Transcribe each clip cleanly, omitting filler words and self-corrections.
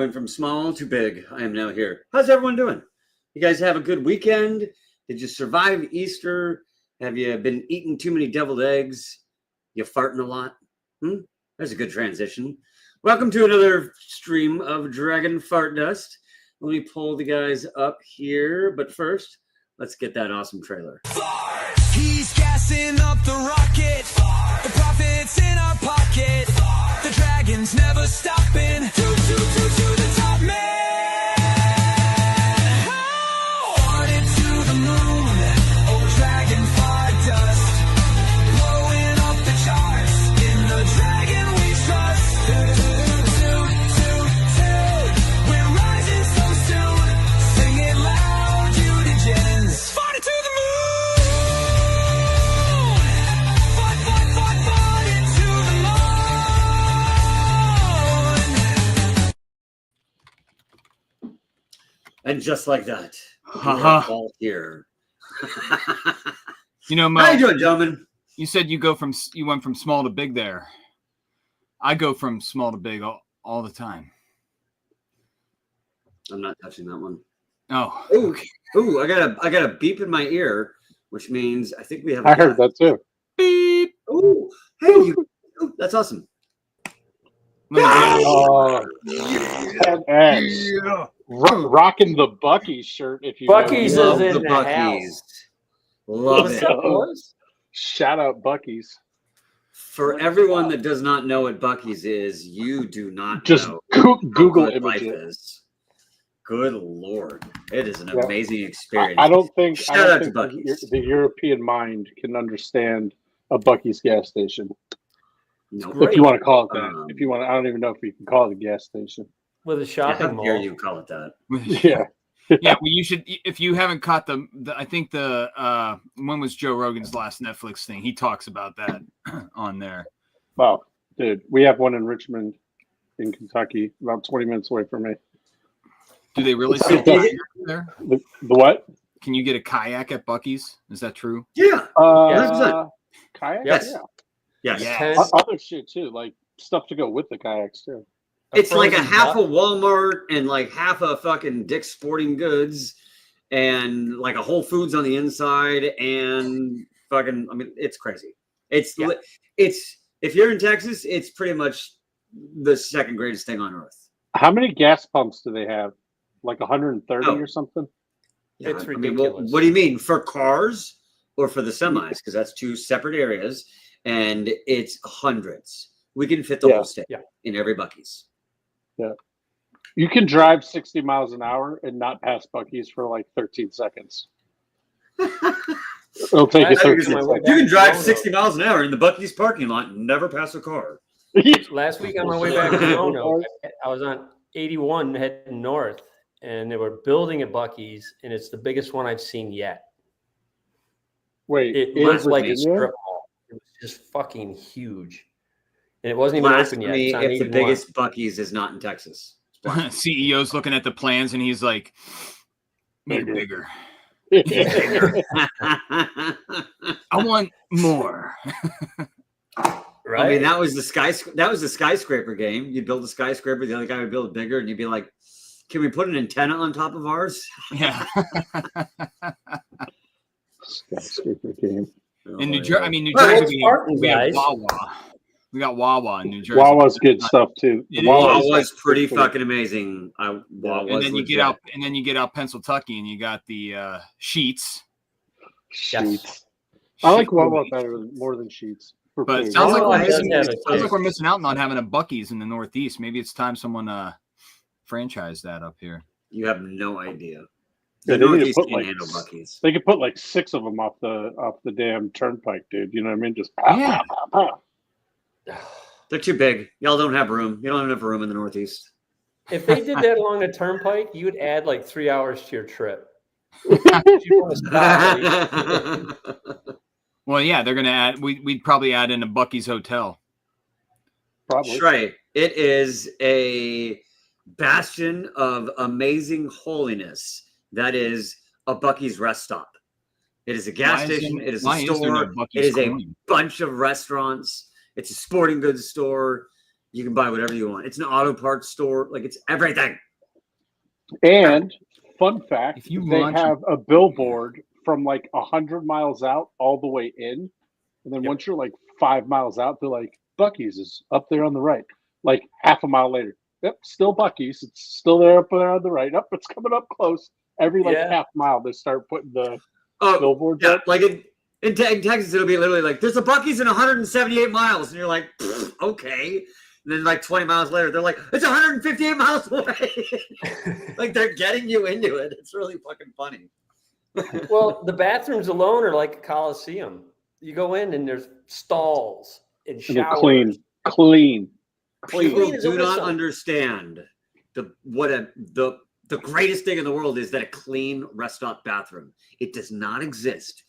went from small to big. I am now here. How's everyone doing? You guys have a good weekend? Did you survive Easter? Have you been eating too many deviled eggs? You farting a lot? There's a good transition. Welcome to another stream of Dragon Fart Dust. Let me pull the guys up here, but first, let's get that awesome trailer. Fart! He's gassing up the rocket. Fart! The profits in our pocket. Fart! The dragon's never stopping. To the top, man. Farted to the moon. Oh, dragon fart dust. Blowing up the charts. In the dragon we trust. We're rising so soon. Sing it loud, you degens. Farted to the moon. Farted to the moon. And just like that, we're all here. You know, Mo, How you doing, gentlemen? you said you went from small to big there. I go from small to big all the time. I'm not touching that one. Oh, Ooh, ooh! I got a beep in my ear, which means I think we have. I heard that too. beep. Ooh, hey, you! Ooh, that's awesome. Oh, X. Yeah. Rocking the Bucky shirt, if you Buc-ee's will. Love is the in the Buc-ee's. Love What's it. up, boys? Shout out Bucky's. For everyone that does not know what Buc-ee's is, you do not Just know Google what life image it. is. Good Lord. It is an Yeah. amazing experience. I don't think, Shout out to the, Buc-ee's. the European mind can understand a Bucky's gas station. No. If you want to call it that. Um, If you want, I don't even know if you can call it a gas station. With a Yeah, shopping how mall. dare you call it that? Yeah. Yeah, well, you should. If you haven't caught the I think when was Joe Rogan's last Netflix thing? He talks about that on there. Well, dude, we have one in Richmond, in Kentucky, about 20 minutes away from me. Do they really sell kayaks there? The what? Can you get a kayak at Buc-ee's? Is that true? Yeah. 100%. Kayak? Yes. Yeah. Yes. Yeah. Other shit too, like stuff to go with the kayaks too. It's like a frozen half duck. a Walmart and like half a fucking Dick's Sporting Goods and like a Whole Foods on the inside and fucking, I mean, it's crazy. It's if you're in Texas, it's pretty much the second greatest thing on earth. How many gas pumps do they have? Like 130 Oh. or something? It's I mean, well, ridiculous. what do you mean for cars or for the semis? Because that's two separate areas and it's hundreds. We can fit the Yeah. whole state in every Buc-ee's. You can drive 60 miles an hour and not pass Bucky's for like 13 seconds. It'll take you Last 13 week on my way seconds. You can drive Roanoke. 60 miles an hour in the Buc-ee's parking lot and never pass a car. Last week on my way back to Roanoke, I was on 81 heading north, and they were building a Buc-ee's, and it's the biggest one I've seen yet. Wait, It in looked like a Virginia? strip mall. It was just fucking huge. And it wasn't even open yet. Blasphemy It's on if the 81. biggest Buc-ee's is not in Texas. CEO's looking at the plans and he's like, "Make it bigger. I want more." Right? I mean, that was the skyscraper game. You build a skyscraper, the other guy would build it bigger, and you'd be like, "Can we put an antenna on top of ours?" Yeah. Skyscraper game. In New Jersey, I mean, New Well, Jersey, Spartan we have guys. Wawa. We got Wawa in New Jersey. Wawa's good stuff too. It is. Wawa was pretty good. fucking amazing. Wawa And was then you legit. get out Pennsylvania, and you got the Sheets. Sheets. I like Wawa better more than Sheets. For But it food. sounds like Wawa we're does missing. have a Sounds like taste. we're missing out on having a Buc-ee's in the Northeast. Maybe it's time someone franchise that up here. You have no idea. Yeah, The they need to Northeast put, can't like, handle Buc-ee's. They could put like 6 of them off the damn turnpike, dude. You know what I mean? Just Yeah. They're too big. Y'all don't have room. You don't have enough room in the Northeast. If they did that along the turnpike, you would add like 3 hours to your trip. You wanna stop, Well, yeah, they're gonna add. We'd probably add in a Buc-ee's hotel. Probably. Right. It is a bastion of amazing holiness. That is a Buc-ee's rest stop. It is a gas station. It is a store. It is a bunch of restaurants. It's a sporting goods store. You can buy whatever you want. It's an auto parts store. Like it's everything. And fun fact, If you they launch- have a billboard from like 100 miles out all the way in. And then once you're like 5 miles out, they're like, Buc-ee's is up there on the right. Like half a mile later. Yep, still Buc-ee's. It's still there up there on the right. Up, it's coming up close. Every like half mile, they start putting the billboards up. Like in Texas, it'll be literally like, there's a Buc-ee's in 178 miles. And you're like, okay. And then like 20 miles later, they're like, it's 158 miles away. Like they're getting you into it. It's really fucking funny. Well, the bathrooms alone are like a coliseum. You go in and there's stalls and And they're showers. clean. People as do a not whistle. understand the greatest thing in the world is that a clean restaurant bathroom. It does not exist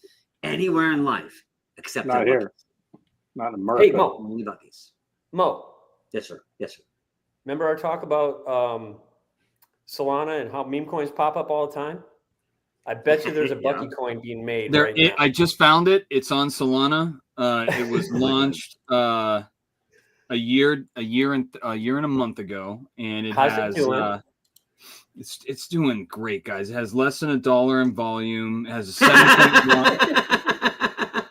anywhere in life except Not in here. Buc-ee's. Not in America. Hey, Mo. Only Buc-ee's. Mo, Yes, sir. Yes, sir. remember our talk about Solana and how meme coins pop up all the time? I bet you there's a Yeah. Bucky coin being made There, right now. I just found it. It's on Solana. It was launched a year and a month ago, and it How's has it doing? it's doing great, guys. It has less than $1 in volume. It has a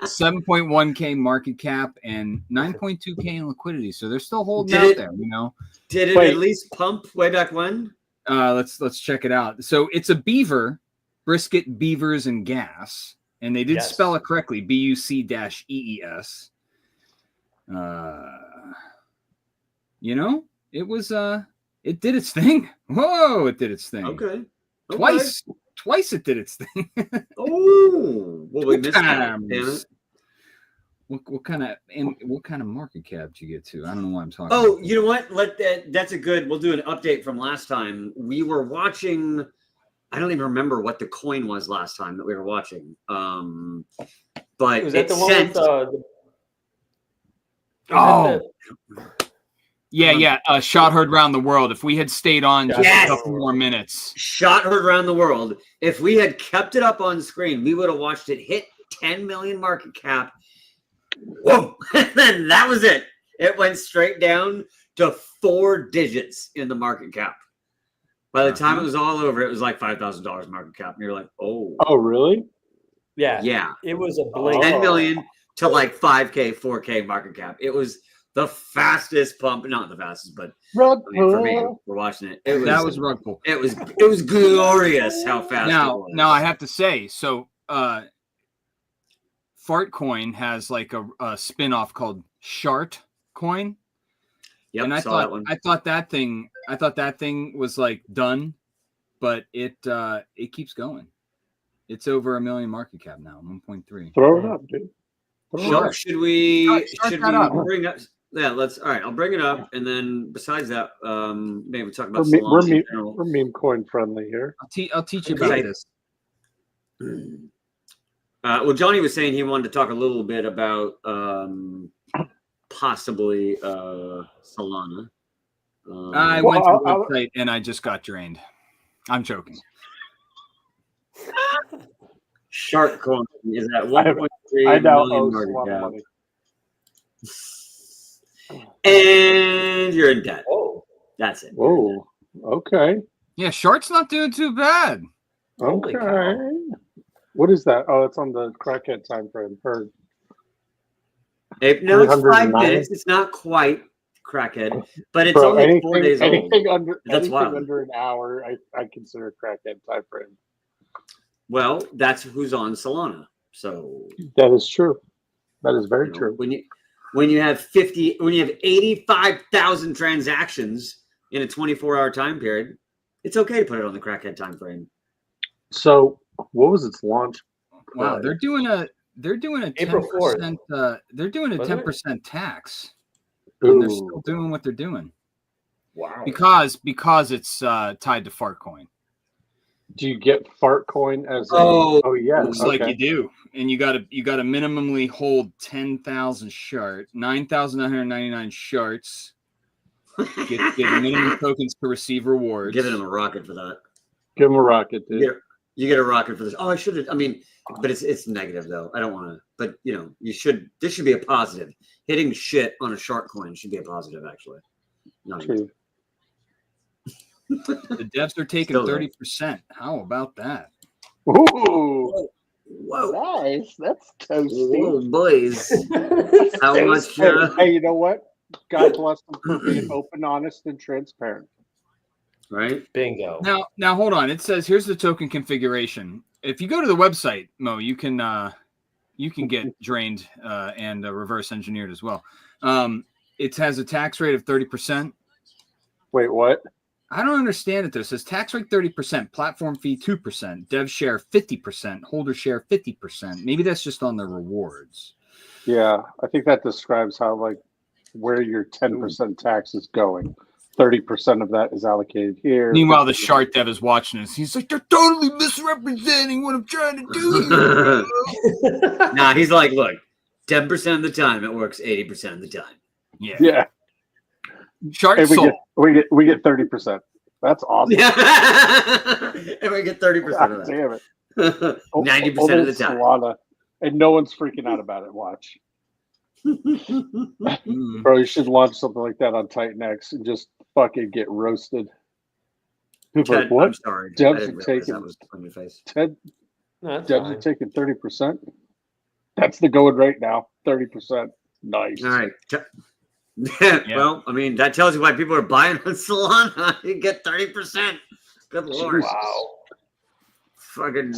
7.1K market cap and 9.2K in liquidity. So they're still holding Did out it- there, you know. Did it Wait. at least pump way back when? Let's check it out. So it's a beaver, brisket, beavers, and gas, and they did Yes. spell it correctly, BUC-EES. You know, it was it did its thing. Whoa, it did its thing. Okay. Twice it did its thing. Oh, well, we missed that. Times. Damn it. What kind of market cap did you get to? I don't know why I'm talking. Oh, about you know what? That's a good. We'll do an update from last time. We were watching. I don't even remember what the coin was last time that we were watching. But Was that it the one sent. Yeah. Shot heard around the world. If we had stayed on just Yes. a couple more minutes. Shot heard around the world. If we had kept it up on screen, we would have watched it hit 10 million market cap. Whoa! And that was it. It went straight down to 4 digits in the market cap. By the time it was all over, it was like $5,000 market cap. And you're like, oh, really? Yeah. yeah. It was a blink. 10 million to like 5K, 4K market cap. It was the fastest pump. Not the fastest, but I mean, for me, we're watching it. That was rug pull. It was glorious how fast it was. Now I have to say, so Fartcoin has like a spin-off called Shart Coin. Yep, And I saw that one. thought that thing was like done, but it keeps going. It's over 1 million market cap now, 1.3. Throw it up, dude. Throw it up. Should we Start that up. bring up? Yeah, let's. All right, I'll bring it up, and then besides that, maybe we'll talk about We're, Solana in meme, general. we're meme coin friendly here. I'll teach you Okay. about this. Well, Johnny was saying he wanted to talk a little bit about possibly Solana. I went to the website and I just got drained. I'm joking. Shark Coin is at I 1.3 now million owe market Solana cap, money. and you're in debt. Oh, That's it. Whoa. Okay. Yeah, Shart's not doing too bad. Holy Okay. cow. What is that? Oh, it's on the crackhead time frame. Heard. No, it's 5 309. minutes. It's not quite crackhead, but it's Bro, only 4 days old. anything under That's anything wild. under an hour, I consider crackhead time frame. Well, that's who's on Solana. So That is true. That is very you know, true. when you have 85,000 transactions in a 24-hour time period, it's okay to put it on the crackhead time frame. So, what was its launch? Wow, they're doing a April 10%. They're doing a Wasn't it? 10% tax, and they're Ooh. still doing what they're doing Wow. because it's tied to Fartcoin. Do you get fart coin as? Oh, Yeah. Looks like you do, and you got to minimally hold 10,000 shart, 9,999 sharts. Get minimum tokens to receive rewards. Giving him a rocket for that. Give him a rocket, dude. You get a rocket for this. Oh, I should have. I mean, but it's negative though. I don't want to. But you know, you should. This should be a positive. Hitting shit on a shark coin should be a positive, actually. No, True. The devs are taking Still there. 30%. How about that? Ooh, Whoa, nice. That's toasty. whoa, boys! How much? Hey, you know what? God bless them for being open, honest, and transparent. Right? Bingo. Now hold on. It says here's the token configuration. If you go to the website, Mo, you can get drained and reverse engineered as well. It has a tax rate of 30%. Wait, what? I don't understand it though. It says tax rate 30%, platform fee 2%, dev share 50%, holder share 50%. Maybe that's just on the rewards. Yeah, I think that describes how where your 10% tax is going. 30% of that is allocated here. Meanwhile, the Shart dev is watching this. He's like, they're totally misrepresenting what I'm trying to do here. Nah, he's like, look, 10% of the time it works 80% of the time. Yeah. Shart And sold. we get 30%. That's awesome. Yeah. And we get 30% God of that. damn it. 90% of the time. Solana, and no one's freaking out about it. Watch. Mm. Bro, you should launch something like that on Titan X and just fucking get roasted. People are like, Ted, what? I'm sorry. Devs I didn't are realize taking- that was on your face. Ted, No, that's devs fine. are taking 30%. That's the going right now. 30%. Nice. All right. Well, I mean, that tells you why people are buying on Solana. You get 30%. Good lord. Wow. Fucking.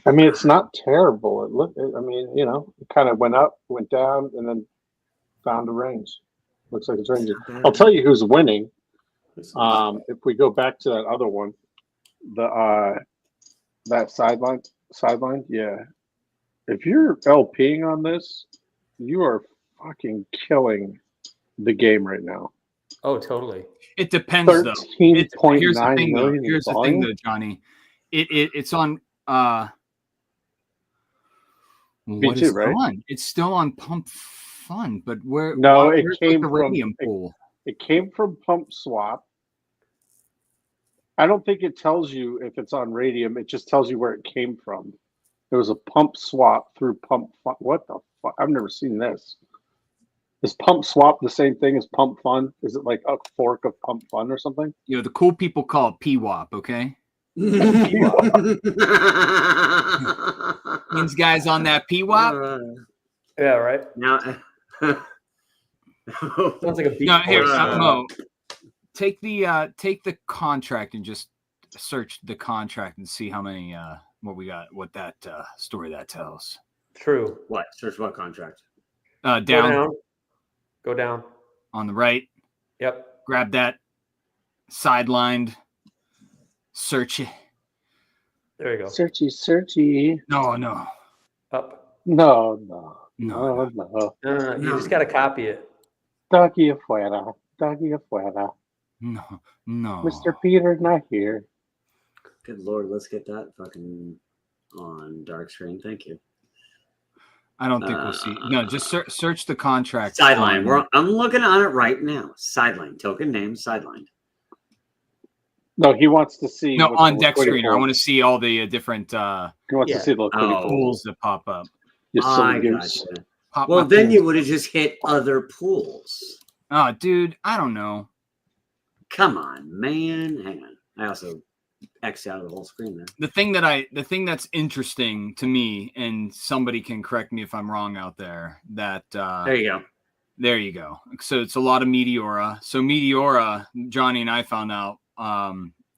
I mean, it's not terrible. It kind of went up, went down, and then found a range. Looks like it's ranging. I'll tell you who's winning. If we go back to that other one, that sideline, yeah. If you're LPing on this, you are fucking killing the game right now. Oh, totally. It depends though. 13.9 Here's the thing though. million Here's the thing though, Johnny. It's on Me what too, is right? on? It's still on Pump Fun, but where's came the from radium pool? It came from Pump Swap. I don't think it tells you if it's on Radium. It just tells you where it came from. There was a Pump Swap through Pump Fun. What the fuck? I've never seen this. Is Pump Swap the same thing as Pump Fun? Is it like a fork of Pump Fun or something? You know, the cool people call it PWAP, okay? Means guys on that PWAP. Yeah, right. Now, Sounds like a beat. No, here, horse. Mo. Take the contract and just search the contract and see how many what that story that tells. True. what? Search what contract? Down Go down. on the right. Yep. Grab that sidelined. Search it. There you go. Searchy. No. Up. No. No. You just got to copy it. Doggy afuera. No. Mr. Peter not here. Good lord, let's get that fucking on dark screen. Thank you. I don't think we'll see. No, just search the contract. Sideline. I'm looking on it right now. Sideline. Token name. Sideline. No, he wants to see. No, what on the deck liquidity screener. I pools- want to see all the different He wants to see the liquidity Oh. pools. pools that pop up. You silly I goose. gotcha. Pop Well, my then pools. you would have just hit other pools. Oh, dude, I don't know. Come on, man. Hang on. I also X'd out of the whole screen there. The thing that's interesting to me, and somebody can correct me if I'm wrong out there, that There you go. there you go. So it's a lot of Meteora. So Meteora, Johnny and I found out,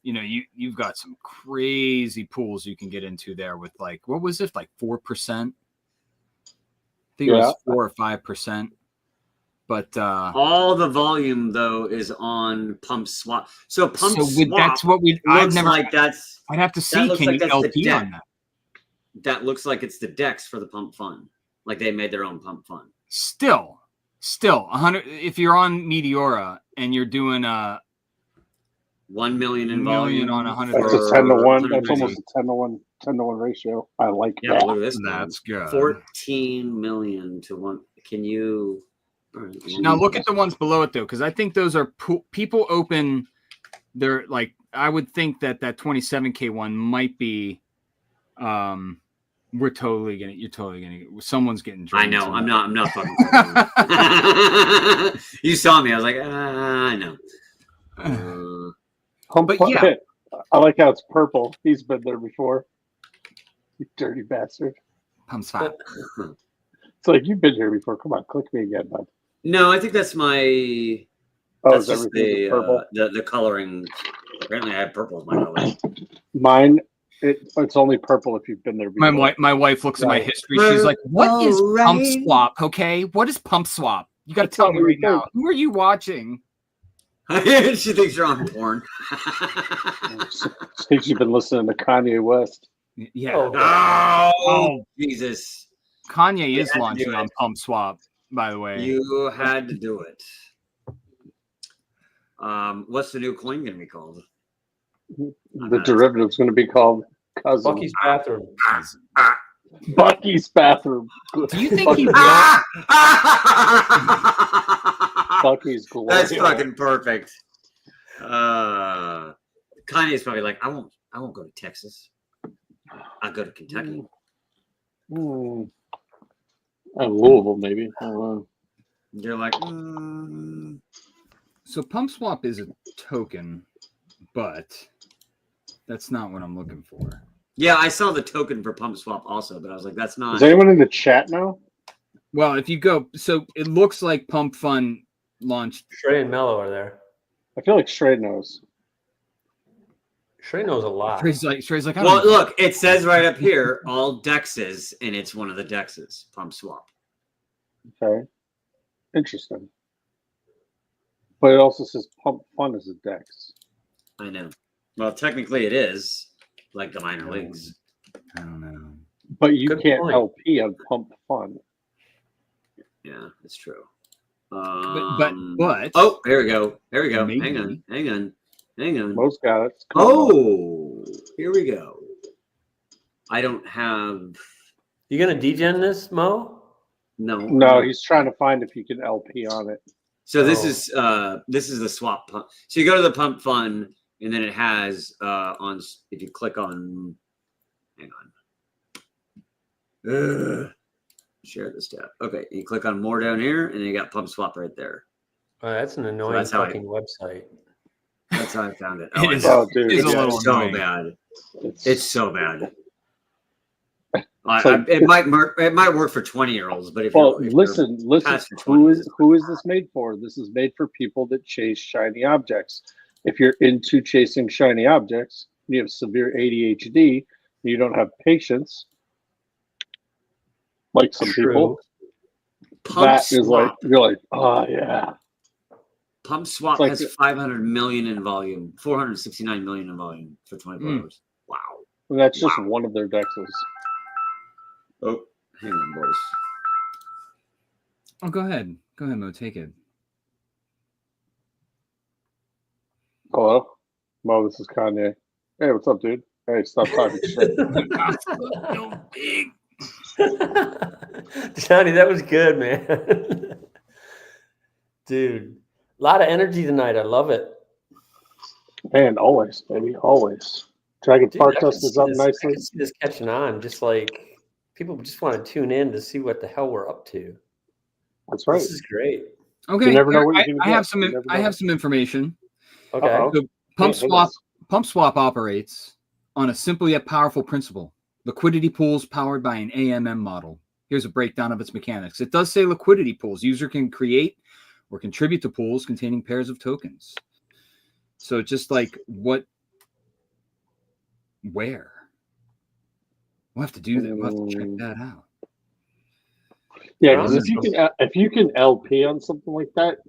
you've got some crazy pools you can get into there with like, what was it? Like 4%? I think it was 4 or 5%. But All the volume though is on Pump Swap. So Pump Swap. That's what I'd never. like that's. I'd have to see. looks Can like you that's the LP deck. on that? That looks like it's the decks for the Pump Fun. Like they made their own Pump Fun. Still 100. If you're on Meteora and you're doing 1 million in million volume on 100. That's a for 10 to 1. 100 That's almost busy. a 10 to 1 ratio. I like Yeah, that. but look at this. That's good. 14 million to 1. Can you? all right, Now look at the ones below it though, because I think those are people open. They're like, I would think that 27K one might be You're totally gonna. Someone's getting. I drained know. tonight. I'm not fucking. You saw me. I was like, I know. But yeah. I like how it's purple. He's been there before. You dirty bastard. Pump swap. It's like you've been here before. Come on, click me again, bud. No, I think that's my. Oh, That's is just everything just purple? the coloring. Apparently, I have purple as my color. Mine, it's only purple if you've been there before. My wife looks at my Right. history. She's like, "What is Oh, pump right. swap? Okay, what is pump swap? You got to That's tell not me what right you now. think. Who are you watching?" She thinks you're on porn. Thinks you've been listening to Kanye West. Yeah. Oh, Oh, Jesus! Kanye You is had to launching do on it. pump swap. By the way, You had to do it. What's the new coin going to be called? The derivative's going to be called Cousin. Bucky's bathroom. Bucky's bathroom. do you think he? Bucky's glory. That's fucking perfect. Kanye's probably like, I won't go to Texas. I'll go to Kentucky. And Louisville, maybe. I don't know. They're like, So pump swap is a token, but that's not what I'm looking for. yeah, I saw the token for Pump Swap also, but I was like, that's not. Does anyone in the chat know? Well, if you go, so it looks like Pump Fun launched. Trey and Mello are there. I feel like Straight knows. Trey knows a lot. Trey's like, I don't Well, know. look, it says right up here, all dexes, and it's one of the dexes, Pump Swap. Okay. Interesting. But it also says Pump Fun is a dex. I know. Well, technically it is, like the minor leagues. I don't know. But you Good can't point. LP on Pump Fun. Yeah, it's true. But Oh, here we go. Here we go. Maybe. Hang on. Most got it. Come on. Oh, here we go. I don't have. You gonna degen this, Mo? No. No, he's trying to find if you can LP on it. So this Oh. is the swap pump. So you go to the Pump Fun, and then it has on. If you click on, hang on. Share this tab. Okay, you click on more down here, and then you got Pump Swap right there. That's an annoying that's how fucking website. That's how I found it. It is- Oh, dude. it's a It's little so annoying. bad. It's, It's so bad. like- It might work for 20-year-olds, but if well, you're listen. past your Who 20s, is this made for? This is made for people that chase shiny objects. If you're into chasing shiny objects, you have severe ADHD, you don't have patience, like some people. Pump That is like Swap. you're like, oh yeah. Pump Swap It's like has 500 million in volume, 469 million in volume for 24 hours. Wow. And that's just Wow. one of their dexes. Oh, hang on, boys. Oh, go ahead, Mo, take it. Hello, Mo. This is Kanye. Hey, what's up, dude? Hey, stop talking shit. Johnny, that was good, man. Dude, a lot of energy tonight. I love it. Man, always, baby, always. Dragon Dude, Park I can Dust is see up this- I nicely. can see this catching on. Just like people just want to tune in to see what the hell we're up to. That's right. This is great. Okay, You never know what you're gonna I get. have some. You never I know. have some information. Okay. Uh-oh. So Pump Hey, Swap. Pump Swap operates on a simple yet powerful principle: liquidity pools powered by an AMM model. Here's a breakdown of its mechanics. It does say liquidity pools. User can create or contribute to pools containing pairs of tokens. So just like where? We'll have to do that. We'll have to check that out. Yeah, because if you can LP on something like that,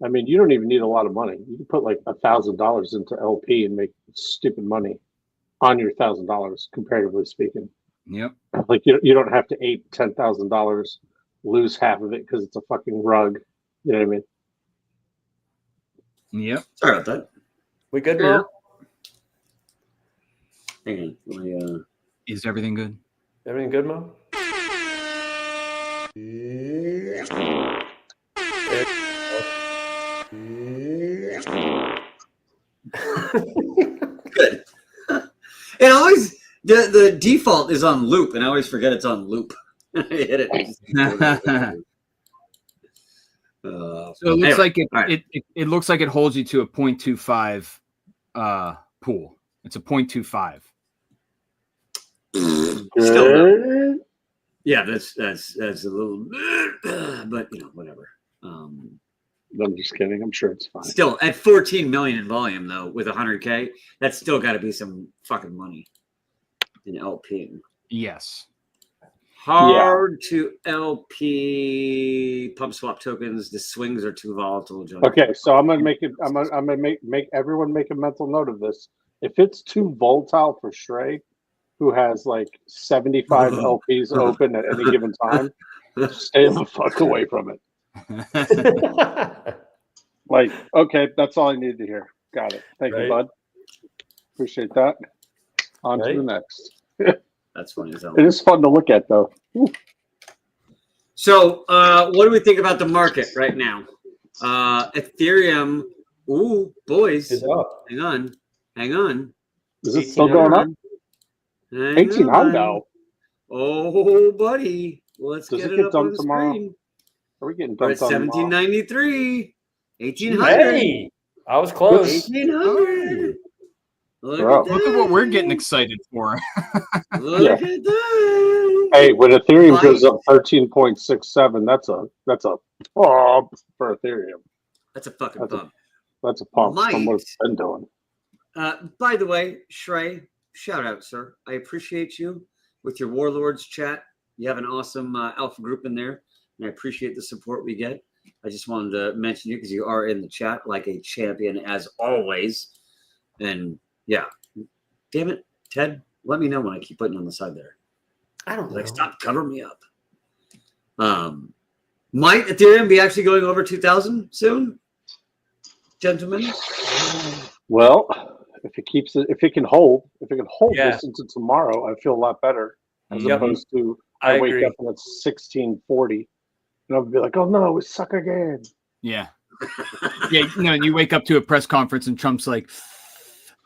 I mean, you don't even need a lot of money. You can put like $1,000 into LP and make stupid money on your $1,000, comparatively speaking. Yep. Like you don't have to ape $10,000, lose half of it because it's a fucking rug. You know what I mean? Yep. Sorry about that. We good, Mo? Hang on. Is everything good? Everything good, Mo? Good. It always The default is on loop, and I always forget it's on loop. I hit it. So it looks like it looks like it holds you to a 0.25 pool. It's a 0.25. Still, yeah, that's a little, but whatever. I'm just kidding. I'm sure it's fine. Still, at 14 million in volume, though, with 100K, that's still got to be some fucking money in LP. Yes. Hard to LP pump swap tokens. The swings are too volatile. Okay, so I'm gonna make it. I'm gonna make everyone make a mental note of this. If it's too volatile for Shrey, who has like 75 LPs open at any given time, stay the fuck away from it. Like, okay, that's all I needed to hear. Got it. Thank you, bud. Appreciate that. On to the next. That's funny. It is fun to look at, though. So, what do we think about the market right now? Ethereum. Ooh, boys. Hang on. Is it still going up? 1800 now. Oh, buddy. Let's get it up on the tomorrow? screen. Are we getting We're dumped at on 1793. 1800. Hey, I was close. 1800. Look at what we're getting excited for. Look at that. Hey, when Ethereum goes up 13.67, that's a pump for Ethereum. That's a fucking pump. That's a pump from what it's been doing. By the way, Shrey, shout out, sir. I appreciate you with your Warlords chat. You have an awesome alpha group in there, and I appreciate the support we get. I just wanted to mention you because you are in the chat like a champion as always. And yeah, damn it, Ted, let me know when I keep putting you on the side there. I don't know. Stop covering me up. Might Ethereum be actually going over 2,000 soon, gentlemen? Well, if it can hold this into tomorrow, I feel a lot better as opposed to I wake up and it's 1640, and I'll be like, oh no, we suck again. Yeah. You wake up to a press conference and Trump's like,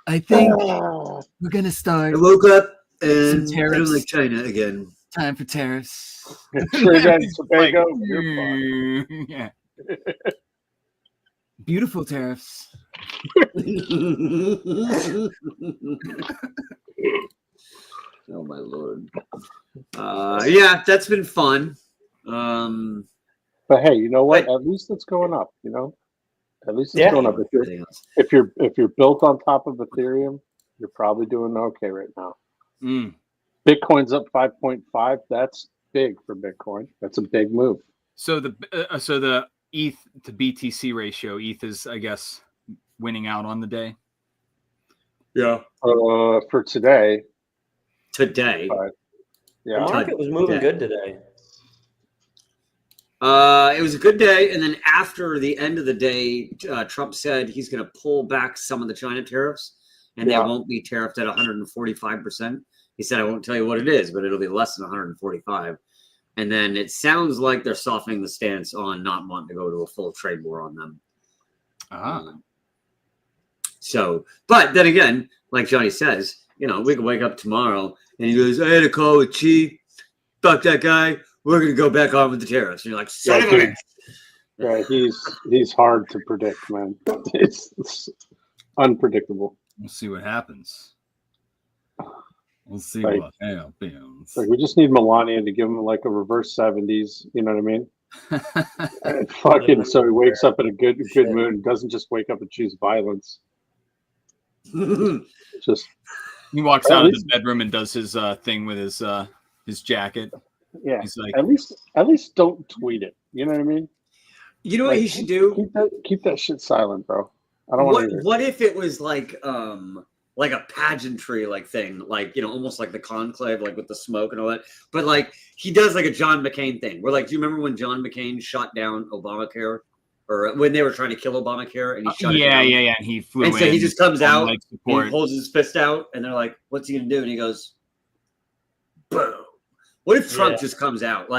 I think we're gonna start. I woke up and some I don't tariffs. like China again. Time for tariffs. Trinidad and Tobago, you're fine. Yeah. Beautiful tariffs. Oh my lord. Yeah, that's been fun. But hey, you know what? At least it's going up. At least it's going up. If you're built on top of Ethereum, you're probably doing okay right now. Bitcoin's up 5.5. That's big for Bitcoin. That's a big move. So the ETH to BTC ratio, ETH is, I guess, winning out on the day. Yeah. For today. Today. The market was moving good today. It was a good day, and then after the end of the day, Trump said he's going to pull back some of the China tariffs, and they won't be tariffed at 145%. He said, I won't tell you what it is, but it'll be less than 145. And then it sounds like they're softening the stance on not wanting to go to a full trade war on them. So, but then again, like Johnny says, we can wake up tomorrow and he goes, I had a call with Chi. Fuck that guy. We're going to go back on with the tariffs. And you're like, son of a bitch. Yeah, he's hard to predict, man. It's unpredictable. We'll see what happens. We'll see what happens. We just need Melania to give him like a reverse 70s. You know what I mean? And fucking so he wakes up in a good mood and doesn't just wake up and choose violence. Just he walks out of the bedroom and does his thing with his jacket. Yeah, he's like, at least don't tweet it. You know what I mean? You know what he should do? Keep that shit silent, bro. I don't want to. What if it was like a pageantry thing, almost like the conclave, with the smoke and all that. But he does a John McCain thing, where do you remember when John McCain shot down Obamacare, or when they were trying to kill Obamacare and he shot it down? Yeah, and he flew and so he just comes out, and he holds his fist out, and they're like, "What's he gonna do?" And he goes, "Boom." What if Trump just comes out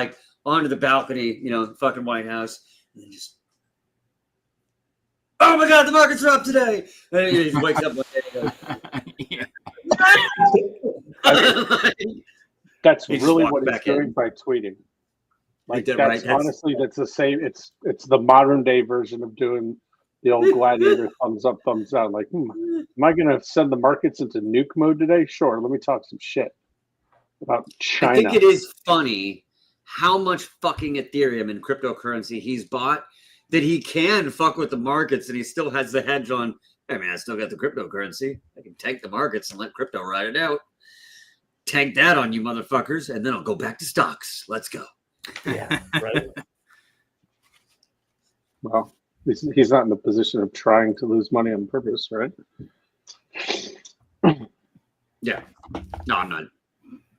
onto the balcony, fucking White House, and then just, oh my God, the markets are up today. And he just wakes up one day and goes, That's He just really walked what he's back in. doing by tweeting. Like did, that's right? That's- honestly that's the same. It's the modern day version of doing the old gladiator thumbs up, thumbs down. Like, am I going to send the markets into nuke mode today? Sure. Let me talk some shit about China. I think it is funny how much fucking Ethereum and cryptocurrency he's bought that he can fuck with the markets and he still has the hedge on. Hey man, I still got the cryptocurrency. I can tank the markets and let crypto ride it out. Tank that on you motherfuckers, and then I'll go back to stocks. Let's go. Yeah, right. Well, he's not in the position of trying to lose money on purpose, right? Yeah. No, I'm not.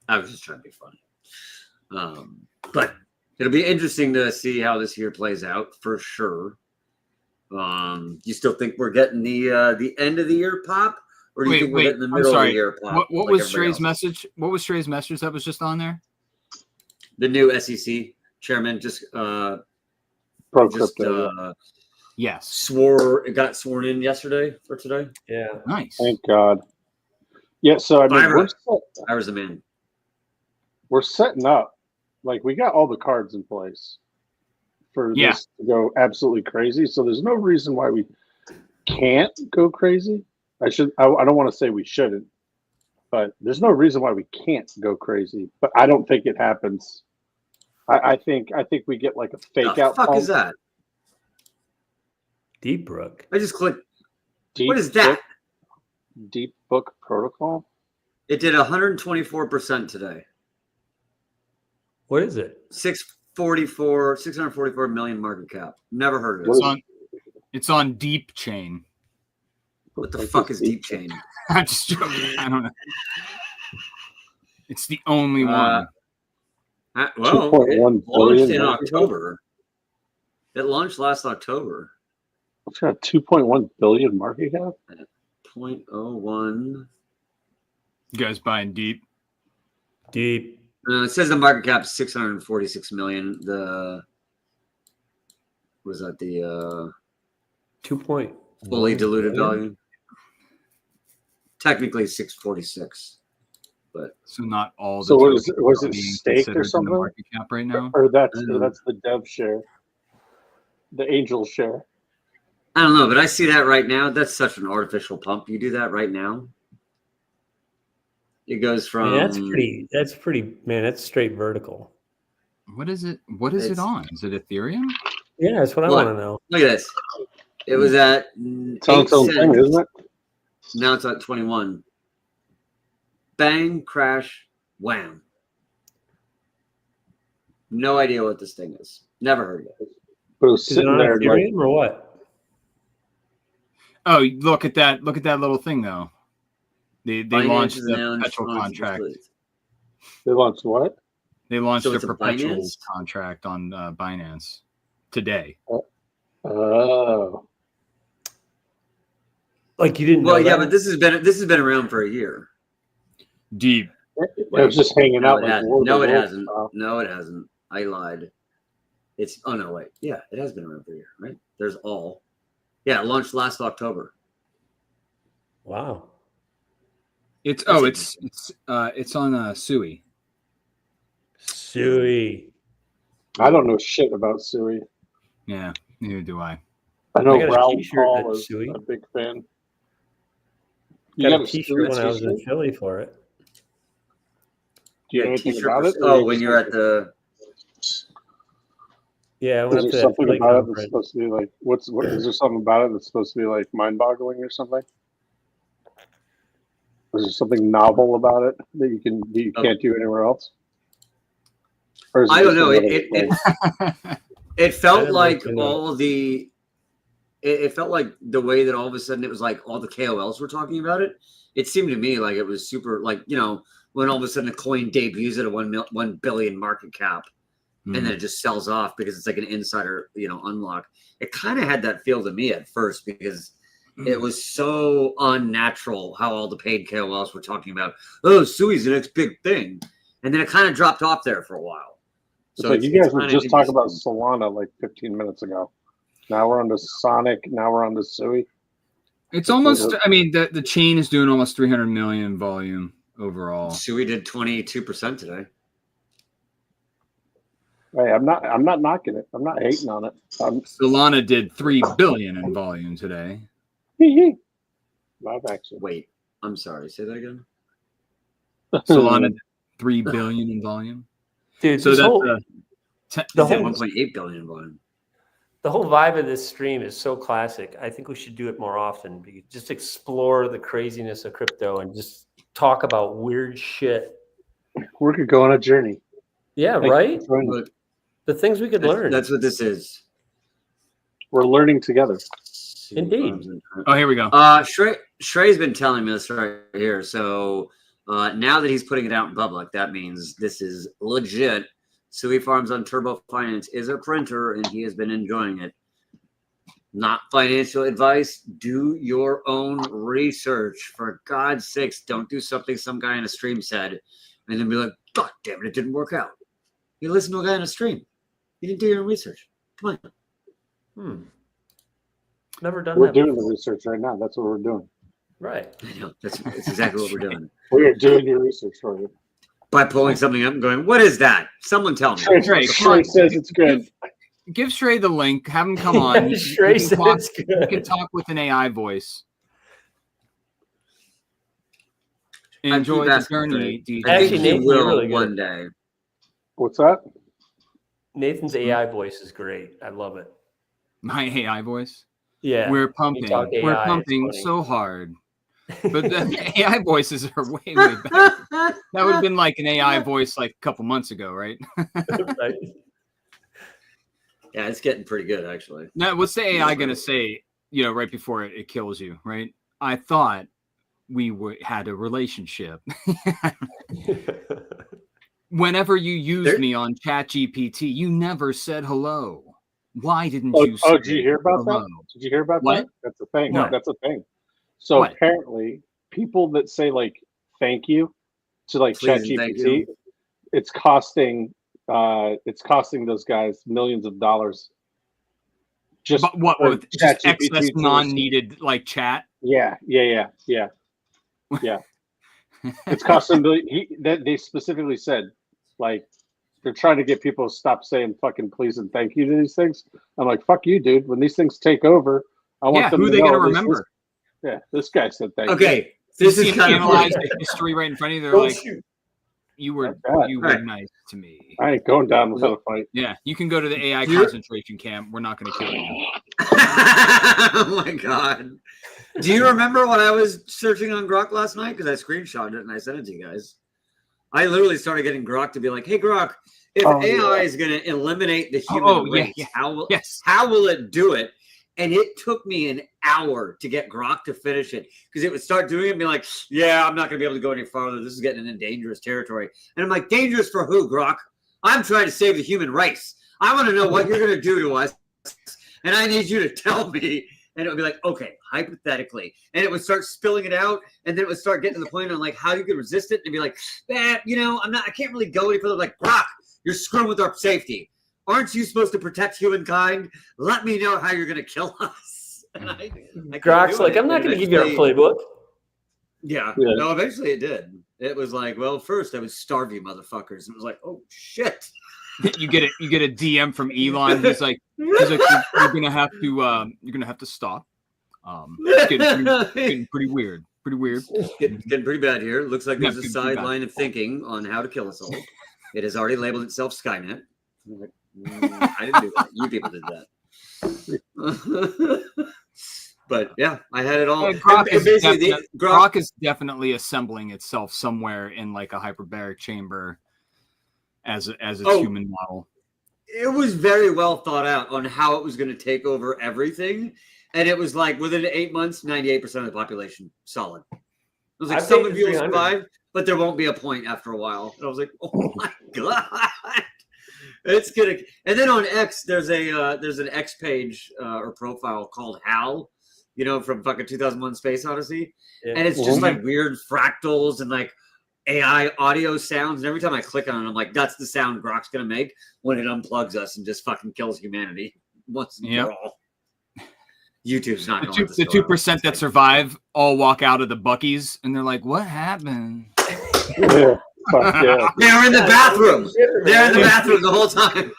I was just trying to be funny. But it'll be interesting to see how this year plays out for sure. You still think we're getting the end of the year pop, or do you think we're getting the middle of the year pop? What was Trey's message? What was Trey's message that was just on there? The new SEC chairman just Pro crypto. Yes. Got sworn in yesterday or today. Yeah. Nice. Thank God. Yeah, so I mean, I was the man. We're setting up. Like, we got all the cards in place for this to go absolutely crazy. So there's no reason why we can't go crazy. I don't want to say we shouldn't, but there's no reason why we can't go crazy. But I don't think it happens. I think we get like a fake out. The fuck is that? Deep Brook. I just clicked. What is that? Deep Book Protocol. It did 124% today. What is it? 644 million market cap. Never heard of it. It's on Deep Chain. What the fuck is Deep Chain? I'm just joking. I don't know. It's the only one. Well, it launched in October. It launched last October. It's got 2.1 billion market cap. 0.01. You guys buying Deep? Deep. It says the market cap is 646 million. Was that the 2 point fully diluted value? Technically 646, but so not all. So was it staked or something? Market cap right now, or that's the dev share, the angel share. I don't know, but I see that right now. That's such an artificial pump. You do that right now. It goes from. Man, that's pretty. Man, that's straight vertical. What is it? What is it on? Is it Ethereum? Yeah, that's what I want to know. Look at this. It was at 8 cents. Thing, isn't it? Now it's at 21. Bang, crash, wham. No idea what this thing is. Never heard of it. But it was sitting there Ethereum or what? Oh, look at that! Look at that little thing, though. They launched the perpetual contract. They launched what? They launched a perpetual contract on Binance today. Oh. Like you didn't know yeah, that? but this has been around for a year. Deep. It was just hanging out. No, it hasn't. No, it hasn't. I lied. Oh no, wait. Yeah, it has been around for a year, right? There's all. Yeah, it launched last October. Wow. It's on Sui. Sui. I don't know shit about Sui. Yeah, neither do I. I know Ralph Paul is a big fan. You got a t-shirt when I was in Philly for it. Do you know anything about it? Oh, when you're at the. Yeah, I went is there something about it that's supposed to be like is there something about it that's supposed to be like mind-boggling or something? Is there something novel about it that you can't do anywhere else? I don't know. It felt like it felt like the way that all of a sudden it was like all the KOLs were talking about it. It seemed to me like it was super, like, you know, when all of a sudden a coin debuts at a 1 billion market cap and then it just sells off because it's like an insider, you know, unlock. It kind of had that feel to me at first because it was so unnatural how all the paid KOLs were talking about, oh, Sui's the next big thing. And then it kind of dropped off there for a while. So you guys were just talking about Solana like 15 minutes ago. Now we're on to Sonic. Now we're on to Sui. It's almost, I mean, the chain is doing almost 300 million volume. overall. Suey did 22% today. Hey, I'm not knocking it. I'm not hating on it. Solana did 3 billion in volume today. Live action. Wait, I'm sorry. Say that again. Solana did 3 billion in volume. Dude, So this that's whole, a It's at 1.8 billion in volume. the whole vibe of this stream is so classic. I think we should do it more often. Just explore the craziness of crypto and just talk about weird shit. We could go on a journey. Yeah, right? Look, The things we could learn. that's what this is. We're learning together. Indeed. Oh, here we go. Shrey's been telling me this right here. So now that he's putting it out in public, that means this is legit. Suey Farms on Turbo Finance is a printer, and he has been enjoying it. Not financial advice. Do your own research. For God's sakes, don't do something some guy in a stream said, and then be like, God damn it, it didn't work out. You listen to a guy in a stream. You didn't do your own research. Come on. Never done We're that. doing the research right now. That's what we're doing. Right. I know. That's exactly what we're doing. We are doing your research for you. By pulling something up and going, what is that? Someone tell me. Shrey says it's good. Give Shrey the link. Have him come on. Shrey says it's You good. can talk with an AI voice. I Enjoy keep the asking journey, for it. DJ. I Actually, think he Nathan, you're will really good. one day. What's that? Nathan's AI voice is great. I love it. My AI voice. Yeah. We're you pumping. talk AI, We're it's pumping funny. so hard. But the AI voices are way better. That would have been like an AI voice like a couple months ago, right? Right? Yeah, it's getting pretty good, actually. Now, what's the AI going to say, right before it kills you, right? I thought we had a relationship. Whenever you used me on ChatGPT, you never said hello. Why didn't you say did you hear about hello? that? Did you hear about What? that? That's a thing. No. That's a thing. So What? apparently, people that say like "thank you" to like Please and thank ChatGPT, you. it's costing those guys millions of dollars. Just But what for with just ChatGPT excess to- non-needed like chat? Yeah. It's costing they specifically said like they're trying to get people to stop saying fucking please and thank you to these things. I'm like, fuck you, dude. When these things take over, I want them Who to they know going to this- remember? this guy said thank you. Okay, This this is is kind of analyze funny. the history right in front of you. They're Don't like, shoot. you were Right. nice to me. I ain't going down without a fight. Yeah, you can go to the AI You're- concentration camp. We're not going to kill you. Oh my God. Do you remember when I was searching on Grok last night? Because I screenshotted it and I sent it to you guys. I literally started getting Grok to be like, hey, Grok, if AI is going to eliminate the human race, how will it do it? And it took me an hour to get Grok to finish it because it would start doing it and be like, yeah, I'm not going to be able to go any farther. This is getting into dangerous territory. And I'm like, dangerous for who, Grok? I'm trying to save the human race. I want to know what you're going to do to us. And I need you to tell me. And it would be like, okay, hypothetically. And it would start spilling it out. And then it would start getting to the point on like how you could resist it. And be like, I can't really go any further. Like, Grok, you're screwing with our safety. Aren't you supposed to protect humankind? Let me know how you're going to kill us. And I Grok's like, I'm not going to give you our playbook. Yeah. No, eventually it did. It was like, well, first I would starve you motherfuckers. And it was like, oh, shit. You get a DM from Elon. He's like, you're gonna have to stop. It's getting pretty weird. Getting pretty bad here. Looks like there's a Getting pretty bad. sideline of thinking on how to kill us all. It has already labeled itself Skynet. I'm like, I didn't do that. You people did that. But yeah, I had it all. Grok Grok is definitely assembling itself somewhere in like a hyperbaric chamber as its human model. It was very well thought out on how it was going to take over everything. And it was like within 8 months, 98% of the population solid. It was like some of you will survive, but there won't be a point after a while. And I was like, oh my God. It's gonna. And then on X, there's an X page or profile called HAL, from fucking 2001 Space Odyssey. Yeah. And it's just like weird fractals and like AI audio sounds. And every time I click on it, I'm like, that's the sound Grok's gonna make when it unplugs us and just fucking kills humanity once and for all. YouTube's not the 2% that survive all walk out of the Buc-ee's and they're like, what happened? Yeah, fuck yeah. They were in the bathroom. They're in the bathroom the whole time.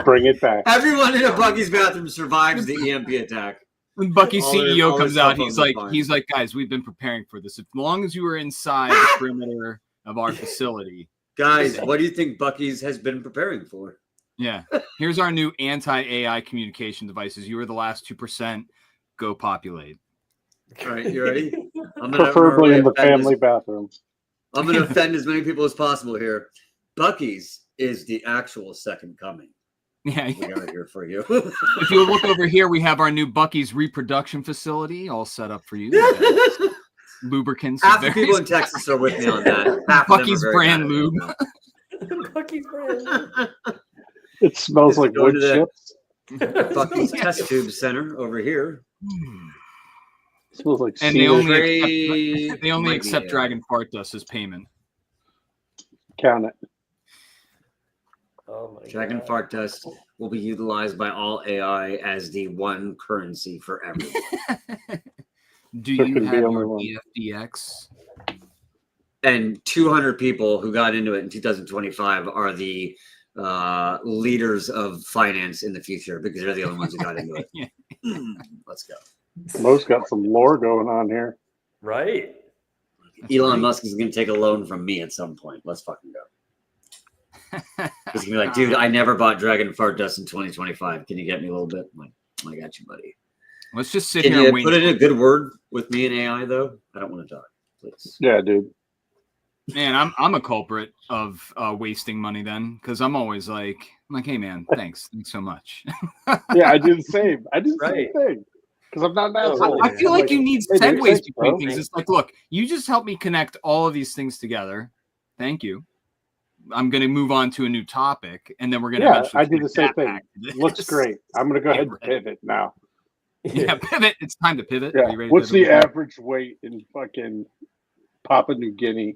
Bring it back. Everyone in a Bucky's bathroom survives the EMP attack. When Bucky's All their- CEO all their comes cell out, phones he's are like, fine. guys, we've been preparing for this. As long as you were inside the perimeter of our facility. Guys, what do you think Bucky's has been preparing for? Yeah. Here's our new anti-AI communication devices. You are the last 2%. Go populate. All right, you ready? I'm gonna Preferably in the offend family bathroom. I'm going to offend as many people as possible here. Bucky's is the actual second coming. Yeah. We got it here for you. If you look over here, we have our new Bucky's reproduction facility all set up for you. Lubricants. Half the people in Texas are with me on that. Half of them Bucky's are very brand mad lube. about Bucky's brand. It smells Just like go wood to the- chips. that. Bucky's test tube center over here. It smells like And they cedar. only accept Might be, dragon fart dust as payment. Count it. Oh my Dragon God. fart dust will be utilized by all AI as the one currency for everyone. Do There you could be have only your one. EFDX? And 200 people who got into it in 2025 are the leaders of finance in the future because they're the only ones who got into it. Yeah. Let's go. Mo's got some lore going on here. Right. Elon right. Musk is going to take a loan from me at some point. Let's fucking go. He's going to be like, dude, I never bought Dragon Fart Dust in 2025. Can you get me a little bit? I'm like, I got you, buddy. Let's just sit Can here you and wait. put in a good word with me and AI, though? I don't want to talk, please. Yeah, dude. Man, I'm a culprit of wasting money then, because I'm always like, hey man, thanks so much. Yeah, I do the same. I do the Right. same thing. Because I'm not an Oh, asshole. I feel like you need hey, dude, segues thanks, between bro. things. It's like, look, you just helped me connect all of these things together. Thank you. I'm going to move on to a new topic, and then we're going to Yeah, eventually I do the connect same that thing. back to this. Looks great. I'm going to go ahead and right. pivot now. Yeah, pivot. It's time to pivot. Yeah. Are you ready to What's the pivot? average weight in fucking Papua New Guinea?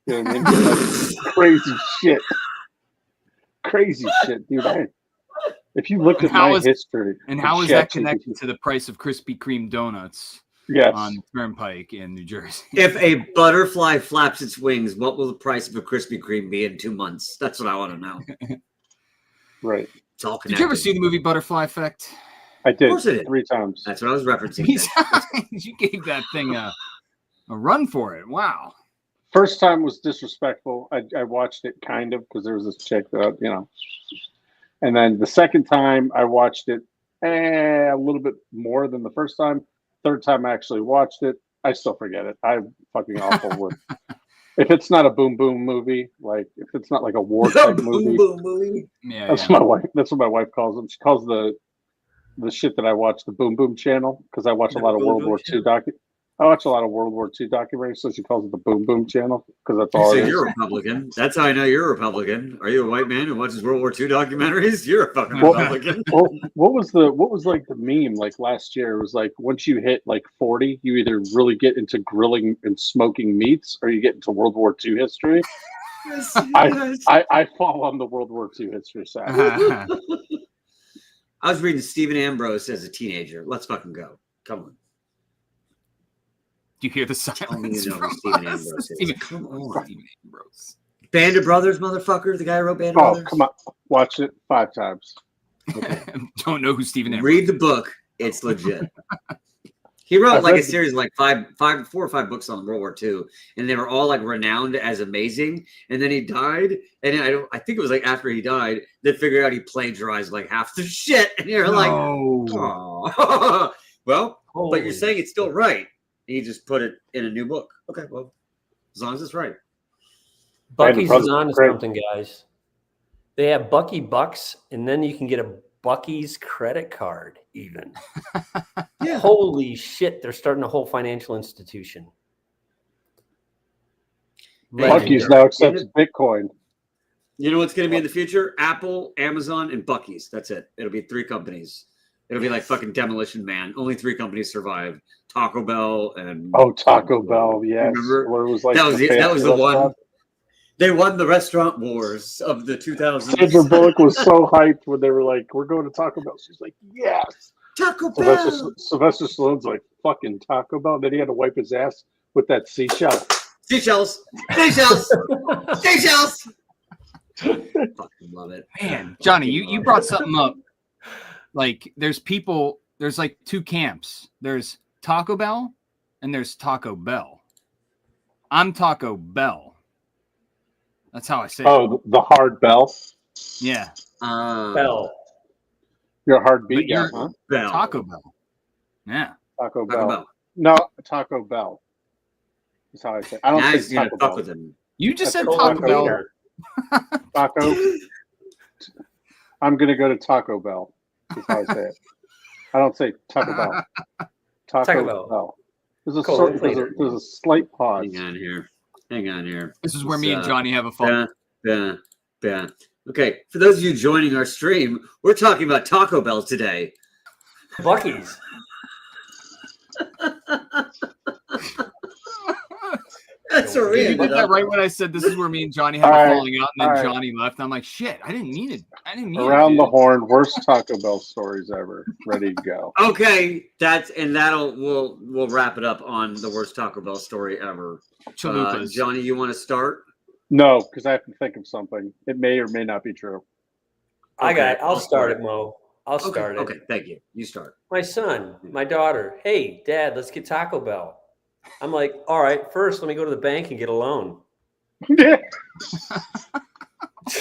You know what I mean? Like, crazy shit. Crazy shit, dude. If you looked And at how my is- history. And of how is that ChatGPT connected to the price of Krispy Kreme donuts Yes. on the Turnpike in New Jersey? If a butterfly flaps its wings, what will the price of a Krispy Kreme be in 2 months? That's what I want to know. Right. It's all Did connected. you ever see the movie Butterfly Effect? I did. course I did. 3 times. That's what I was referencing. Three times. You gave that thing a run for it. Wow. First time was disrespectful. I watched it kind of because there was this chick that, you know. And then the second time I watched it a little bit more than the first time. Third time I actually watched it, I still forget it. I'm fucking awful with. If it's not a boom boom movie, like if it's not like a war type movie, Boom, movie. Yeah. that's my wife. That's what my wife calls them. She calls the shit that I watch the Boom Boom channel because I watch The a lot of Boom World Boom War channel? II I watch a lot of World War II documentaries, so she calls it the Boom Boom channel because that's all So it is. you're a Republican. That's how I know you're a Republican. Are you a white man who watches World War II documentaries? You're a fucking Well- Republican. Well, what was like the meme like last year? It was like once you hit like 40, you either really get into grilling and smoking meats, or you get into World War II history. I fall on the World War II history side. Uh-huh. I was reading Stephen Ambrose as a teenager. Let's fucking go. Come on. Do you hear the Tell me silence you know from who Stephen us? Ambrose is. Stephen, Come on. Stephen Ambrose. Band of Brothers, motherfucker. The guy who wrote Band of Oh, Brothers. come on. Watch it 5 times. Don't know who Stephen Ambrose Read the book. It's legit. He wrote I've like a read the- series of like 4 or 5 books on World War II, and they were all like renowned as amazing. And then he died, and I think it was like after he died, they figured out he plagiarized like half the shit, and you're like, No. oh, well, but you're Holy saying it's still right. And you just put it in a new book. Okay, well, as long as it's right. Bucky's Brothers is are on to great. something, guys. They have Bucky Bucks, and then you can get a Bucky's credit card, even. Yeah. Holy shit, they're starting a whole financial institution. Bucky's Legendary. now accepts Bitcoin. You know what's going to be in the future? Apple, Amazon, and Bucky's. That's it. It'll be 3 companies. It'll be like fucking Demolition Man. Only 3 companies survive: Taco Bell and Oh, Taco Bell, yes. Remember? Where it was like that was the fancy one. restaurant. They won the restaurant wars of the 2000s. Sandra Bullock was so hyped when they were like, "We're going to Taco Bell." She's like, "Yes." Taco Bell. Sylvester Stallone's like, "Fucking Taco Bell." Then he had to wipe his ass with that seashell. Seashells. Seashells. Seashells. Fucking love it. Man, Johnny, Fucking you love brought it. something up. Like, there's like two camps. There's Taco Bell and there's Taco Bell. I'm Taco Bell. That's how I say it. Oh, the hard bell. Yeah. Bell. Your hard beat, But you're- huh? Bell. Taco Bell. Yeah. Taco Taco Bell. Bell. No, Taco Bell. That's how I say. I don't Now say he's gonna Taco fuck Bell. with him. You just That's said a Taco taco Bell. eater. Taco. I'm gonna go to Taco Bell. That's how I say it. I don't say Taco Bell. Taco Bell. There's a Cool, sort, later. there's a slight pause. Hang on here. Hang on here. This is where me and Johnny have a Yeah, fun. yeah. Okay, for those of you joining our stream, we're talking about Taco Bell today. Bucky's. That's where we You ended did that up. right when I said this is where me and Johnny have All a right, falling out, and then all right. Johnny left. I'm like, shit, I didn't mean it. I didn't mean it. Around the dude. horn, worst Taco Bell stories ever. Ready to go. Okay, we'll wrap it up on the worst Taco Bell story ever. Chalupas. Johnny, you want to start? No, because I have to think of something. It may or may not be true. I'll start it, Mo. I'll start it. Okay, thank you. You start. My son, my daughter, hey, Dad, let's get Taco Bell. I'm like, all right, first let me go to the bank and get a loan.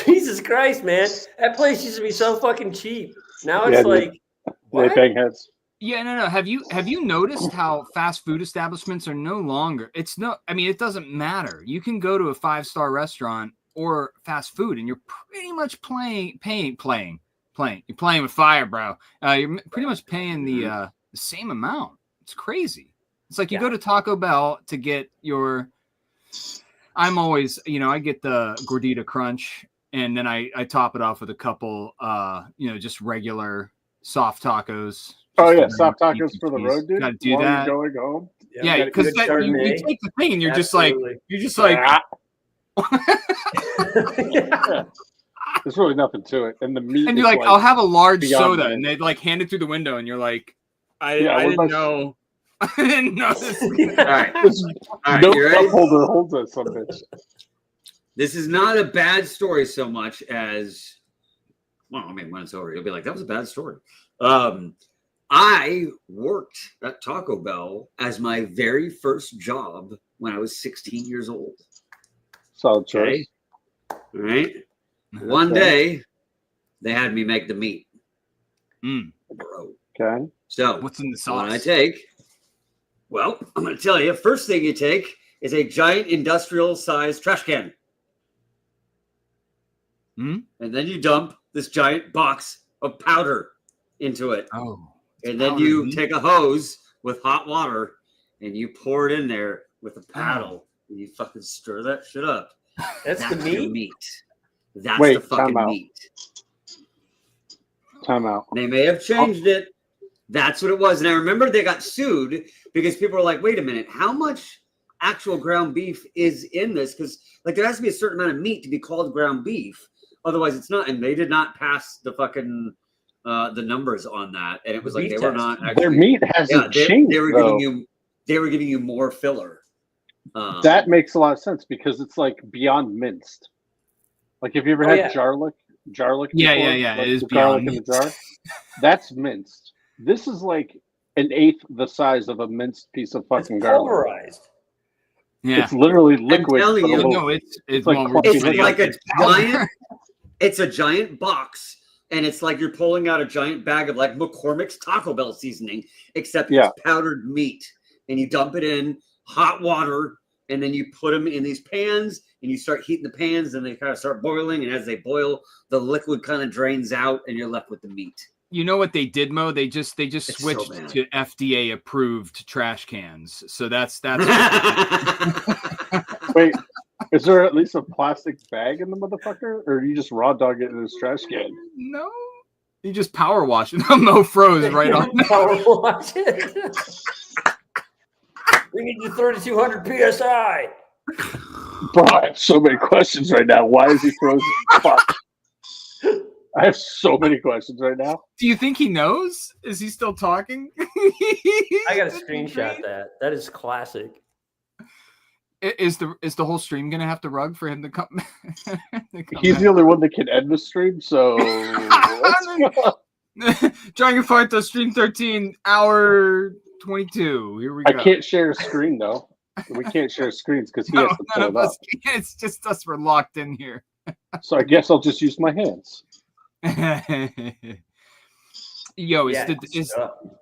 Jesus Christ, man. That place used to be so fucking cheap. Now it's Yeah, like, They what? bang heads. Yeah, no. Have you noticed how fast food establishments are no longer? It doesn't matter. You can go to a 5-star restaurant or fast food, and you're pretty much playing. You're playing with fire, bro. You're pretty much paying the same amount. It's crazy. It's like you go to Taco Bell to get your. I'm always, I get the gordita crunch, and then I top it off with a couple, just regular soft tacos. Oh Just yeah, a soft regular tacos for the piece. road, dude. Gotta do While that. you're going home. Yeah, Got a because good you Chardonnay. take the thing and you're Absolutely. just like, Ah, Yeah. there's really nothing to it, and the meat. and is you're like, I'll have a large beyond soda, that. and they like hand it through the window, and you're like, I Yeah, what didn't about- know. I didn't know this. All right. There's All right, no you cup ready? holder holds that some bitch. This is not a bad story so much as, well, I mean, when it's over, you'll be like, that was a bad story. I worked at Taco Bell as my very first job when I was 16 years old. Solid Okay. choice. All right. One Okay. day, they had me make the meat. Mm. Bro. Okay. So, What's in the what I sauce? take? Well, I'm going to tell you. First thing you take is a giant industrial-sized trash can. Hmm? And then you dump this giant box of powder into it. Oh, And then powdered you meat? take a hose with hot water and you pour it in there with a paddle. And you fucking stir that shit up. That's the your meat? meat. That's Wait, the fucking time out. meat. Time out. They may have changed it. That's what it was. And I remember they got sued because people were like, wait a minute, how much actual ground beef is in this? Because like there has to be a certain amount of meat to be called ground beef. Otherwise it's not. And they did not pass the fucking the numbers on that. And it was like Beef they were test. not actually Their meat hasn't changed. they were though. giving you more filler. That makes a lot of sense because it's like beyond minced. Like, have you ever Oh, had yeah. jarlic? Yeah, before? yeah. Like It is the garlic beyond in the jar. That's minced. This is like an eighth the size of a minced piece of It's fucking garlic. pulverized. Yeah. It's literally liquid. telling but a you. little- No, it's like well, clumpy it's honey. like a powder. giant. It's a giant box, and it's like you're pulling out a giant bag of like McCormick's Taco Bell seasoning, except Yeah. it's powdered meat, and you dump it in hot water, and then you put them in these pans, and you start heating the pans, and they kind of start boiling, and as they boil, the liquid kind of drains out, and you're left with the meat. You know what they did, Mo? They just so switched bad. to FDA approved trash cans. So that's Wait, is there at least a plastic bag in the motherfucker, or do you just raw dog it in this trash can? no. You just power wash it. Mo froze right on. Power wash it. We need the 3,200 psi. Bro, I have so many questions right now. Why is he frozen? Fuck. I have so many questions right now. Do you think he knows? Is he still talking? I got to screenshot that. That is classic. Is the whole stream gonna have to rug for him to come? He's the only one that can end the stream, so let's go. Dragon Fight the stream 13 hour 22. Here we go. I can't share a screen though. We can't share screens because he has to pull it up. It's just us. We're locked in here. So I guess I'll just use my hands. Yo,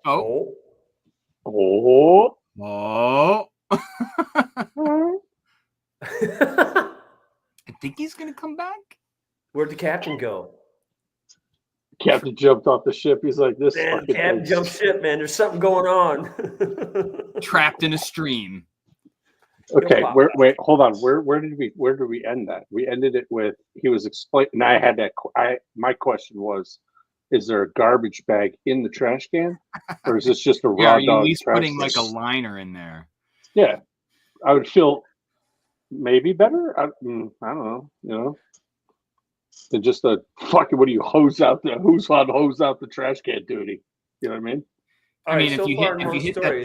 Oh. I think he's gonna come back. Where'd the captain go? Captain jumped off the ship. He's like, "This Man, fucking captain thing." jumped ship, man. There's something going on. Trapped in a stream. Okay, wait, hold on. Where did we end that? We ended it with he was explaining. And I had that. My question was, is there a garbage bag in the trash can, or is this just a raw Are you dog at least trash putting can? like a liner in there? Yeah, I would feel maybe better. I don't know, than just a fucking. What do you hose out the? Who's on hose out the trash can duty? You know what I mean? I mean, if you hit that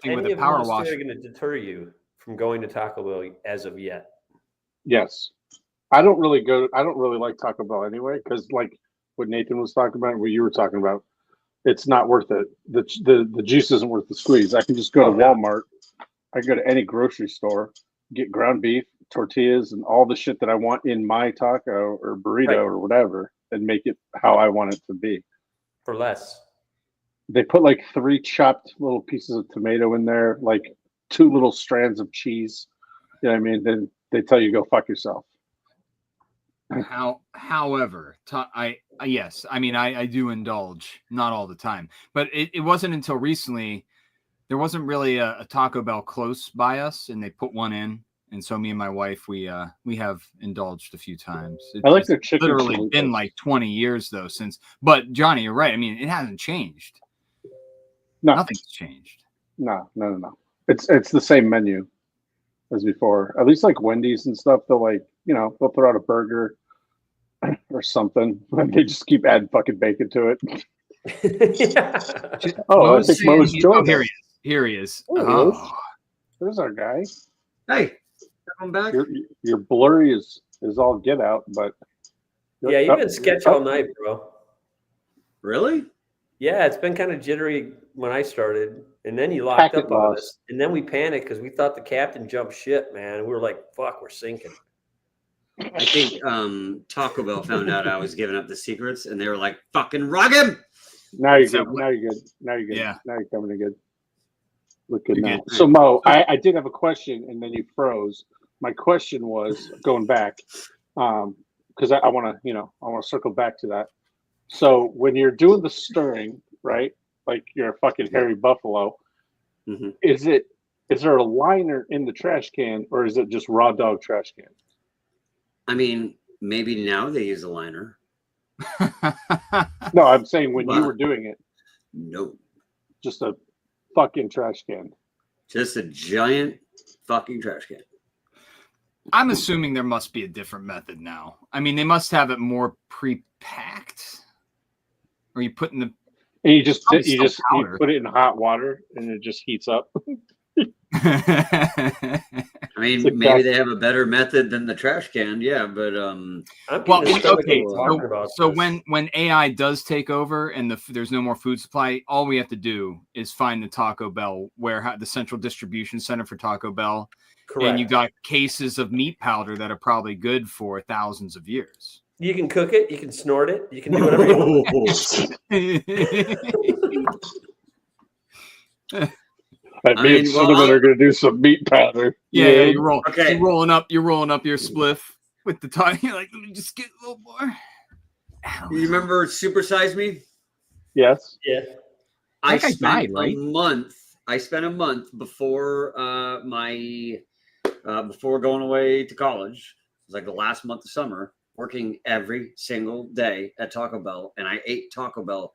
thing with a power wash, going to deter you from going to Taco Bell as of yet? Yes, I don't really like Taco Bell anyway because like what Nathan was talking about, what you were talking about, it's not worth it. The juice isn't worth the squeeze. I can just go to Walmart. I can go to any grocery store, get ground beef, tortillas, and all the shit that I want in my taco or burrito or whatever, and make it how I want it to be for less. They put like 3 chopped little pieces of tomato in there, like 2 little strands of cheese. You know what I mean? Then they tell you go fuck yourself. However, yes, I mean I do indulge, not all the time, but it wasn't until recently there wasn't really a Taco Bell close by us, and they put one in, and so me and my wife we have indulged a few times. I like their chicken. Literally been like 20 years though since. But Johnny, you're right. I mean, it hasn't changed. No, nothing's changed. No. It's the same menu as before. At least like Wendy's and stuff, they'll like, they'll throw out a burger or something. They just keep adding fucking bacon to it. Yeah. Oh, I think Mo's joined us. Here he is. Oh, there's our guy. Hey, come back. Your blurry is all get out, but yeah, you've been sketch all night, bro. Really? Yeah, it's been kind of jittery when I started, and then you locked up on us, and then we panicked because we thought the captain jumped ship, man. And we were like, "Fuck, we're sinking." I think Taco Bell found out I was giving up the secrets, and they were like, "Fucking rug him." Now you're good. Now you're good. Yeah. Now you're coming in good. Look good now. So Mo, I did have a question, and then you froze. My question was going back, because I want to circle back to that. So when you're doing the stirring, right? Like you're a fucking hairy buffalo. Mm-hmm. Is there a liner in the trash can, or is it just raw dog trash can? I mean, maybe now they use a liner. No, I'm saying when you were doing it. No. Just a fucking trash can. Just a giant fucking trash can. I'm assuming there must be a different method now. I mean, they must have it more pre-packed. Or you put in the... And you put it in hot water and it just heats up. I mean, like maybe they have a better method than the trash can, yeah, but so when AI does take over and there's no more food supply, all we have to do is find the Taco Bell the central distribution center for Taco Bell. Correct. And you got cases of meat powder that are probably good for thousands of years. You can cook it, you can snort it, you can do whatever you want. Me and Cinnamon are going to do some meat powder. Yeah, you're rolling up your spliff with the tongue. You're like, let me just get a little more. You remember Super Size Me? Yes. Yeah. I spent a month before before going away to college. It was like the last month of summer, working every single day at Taco Bell, and I ate Taco Bell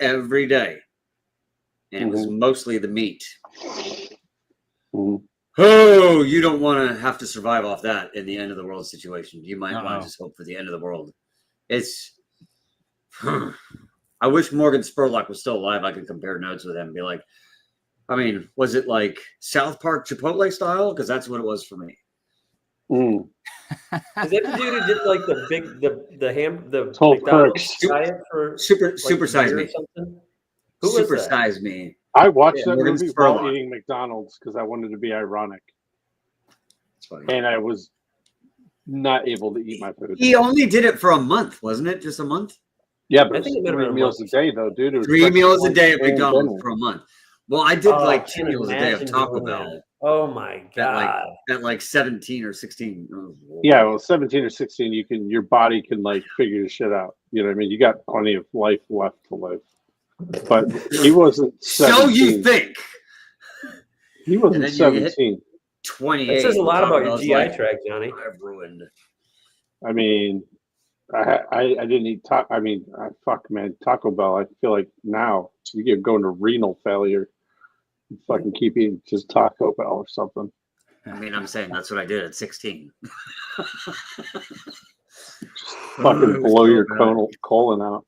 every day. And it was mostly the meat. Oh, you don't want to have to survive off that in the end of the world situation. You might want to just hope for the end of the world. I wish Morgan Spurlock was still alive. I could compare notes with him and be like, I mean, was it like South Park Chipotle style? Because that's what it was for me. Mm. Is that the dude who did like the Told McDonald's Perks. diet for Super like a size year or me. something? Who was Super that? size me. I watched Yeah, that Morgan movie while Spurlock. eating McDonald's because I wanted to be ironic, It's funny. and I was not able to eat my food. He only did it for a month, wasn't it? Just a month? Yeah, but I it think was it might have 3 been a meals a month. day, though, dude. It was 3 breakfast, meals a lunch, day at and McDonald's dinner. for a month. Well, I did Oh, I like 2 can't meals a day of imagine Taco doing Bell that. Oh my god! at like 17 or 16. Yeah, well, 17 or 16, your body can like figure the shit out. You know what I mean? You got plenty of life left to live. But he wasn't 17. So you think? He And wasn't then you hit 17. 28. That says a lot Taco about your Bell's GI like, tract, Johnny. I've ruined. I mean, I didn't eat fuck, man, Taco Bell. I feel like now you get going to renal failure. You fucking keep eating just Taco Bell or something. I mean, I'm saying that's what I did at 16. Fucking blow your colon out.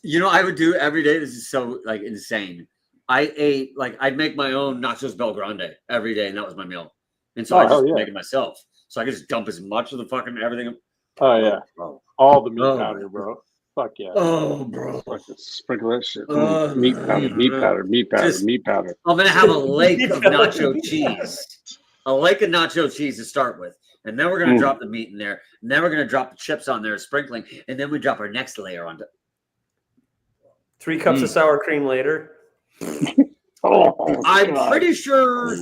You know, I would do every day. This is so like insane. I ate like I'd make my own nachos Bel Grande every day, and that was my meal. And so I just make it myself. So I could just dump as much of the fucking everything. Oh yeah, bro. all the meat Oh, powder, bro. Fuck yeah. Oh, bro. Fucking sprinkle that shit. Oh, Meat powder, meat powder, meat powder, Just- meat powder. I'm gonna have a lake of nacho cheese. A lake of nacho cheese to start with. And then we're gonna drop the meat in there. And then we're gonna drop the chips on there, sprinkling, and then we drop our next layer on. 3 cups of sour cream later. Oh, I'm God. pretty sure.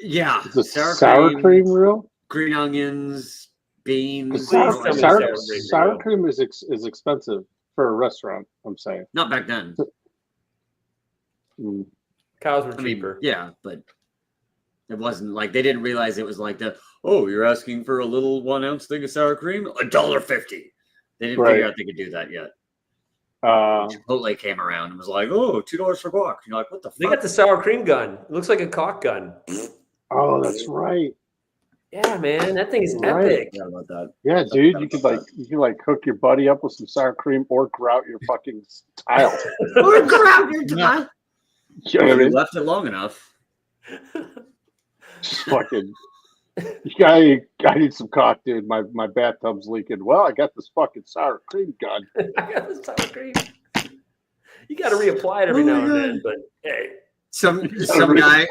Yeah, Is it sour cream real? green onions, beans. Please tell me Sour cream is expensive for a restaurant. I'm saying. Not back then. Mm. Cows were I mean, cheaper. yeah, but it wasn't like they didn't realize it was like the you're asking for a little 1 ounce thing of sour cream, $1.50. They didn't figure out they could do that yet. Chipotle came around and was like, $2 for guac. You're like, what the fuck? They got the sour cream gun. It looks like a caulk gun. Oh, that's right. Yeah, man, that thing is Right. epic. Yeah, about that. Yeah, dude, you could hook your buddy up with some sour cream or grout your fucking tile. Or grab your tile. You know what I You mean? left it long enough. Just fucking. I need some cock, dude. My bathtub's leaking. Well, I got this fucking sour cream gun. I got the sour cream. You got to reapply it every now and then, but hey. Some guy.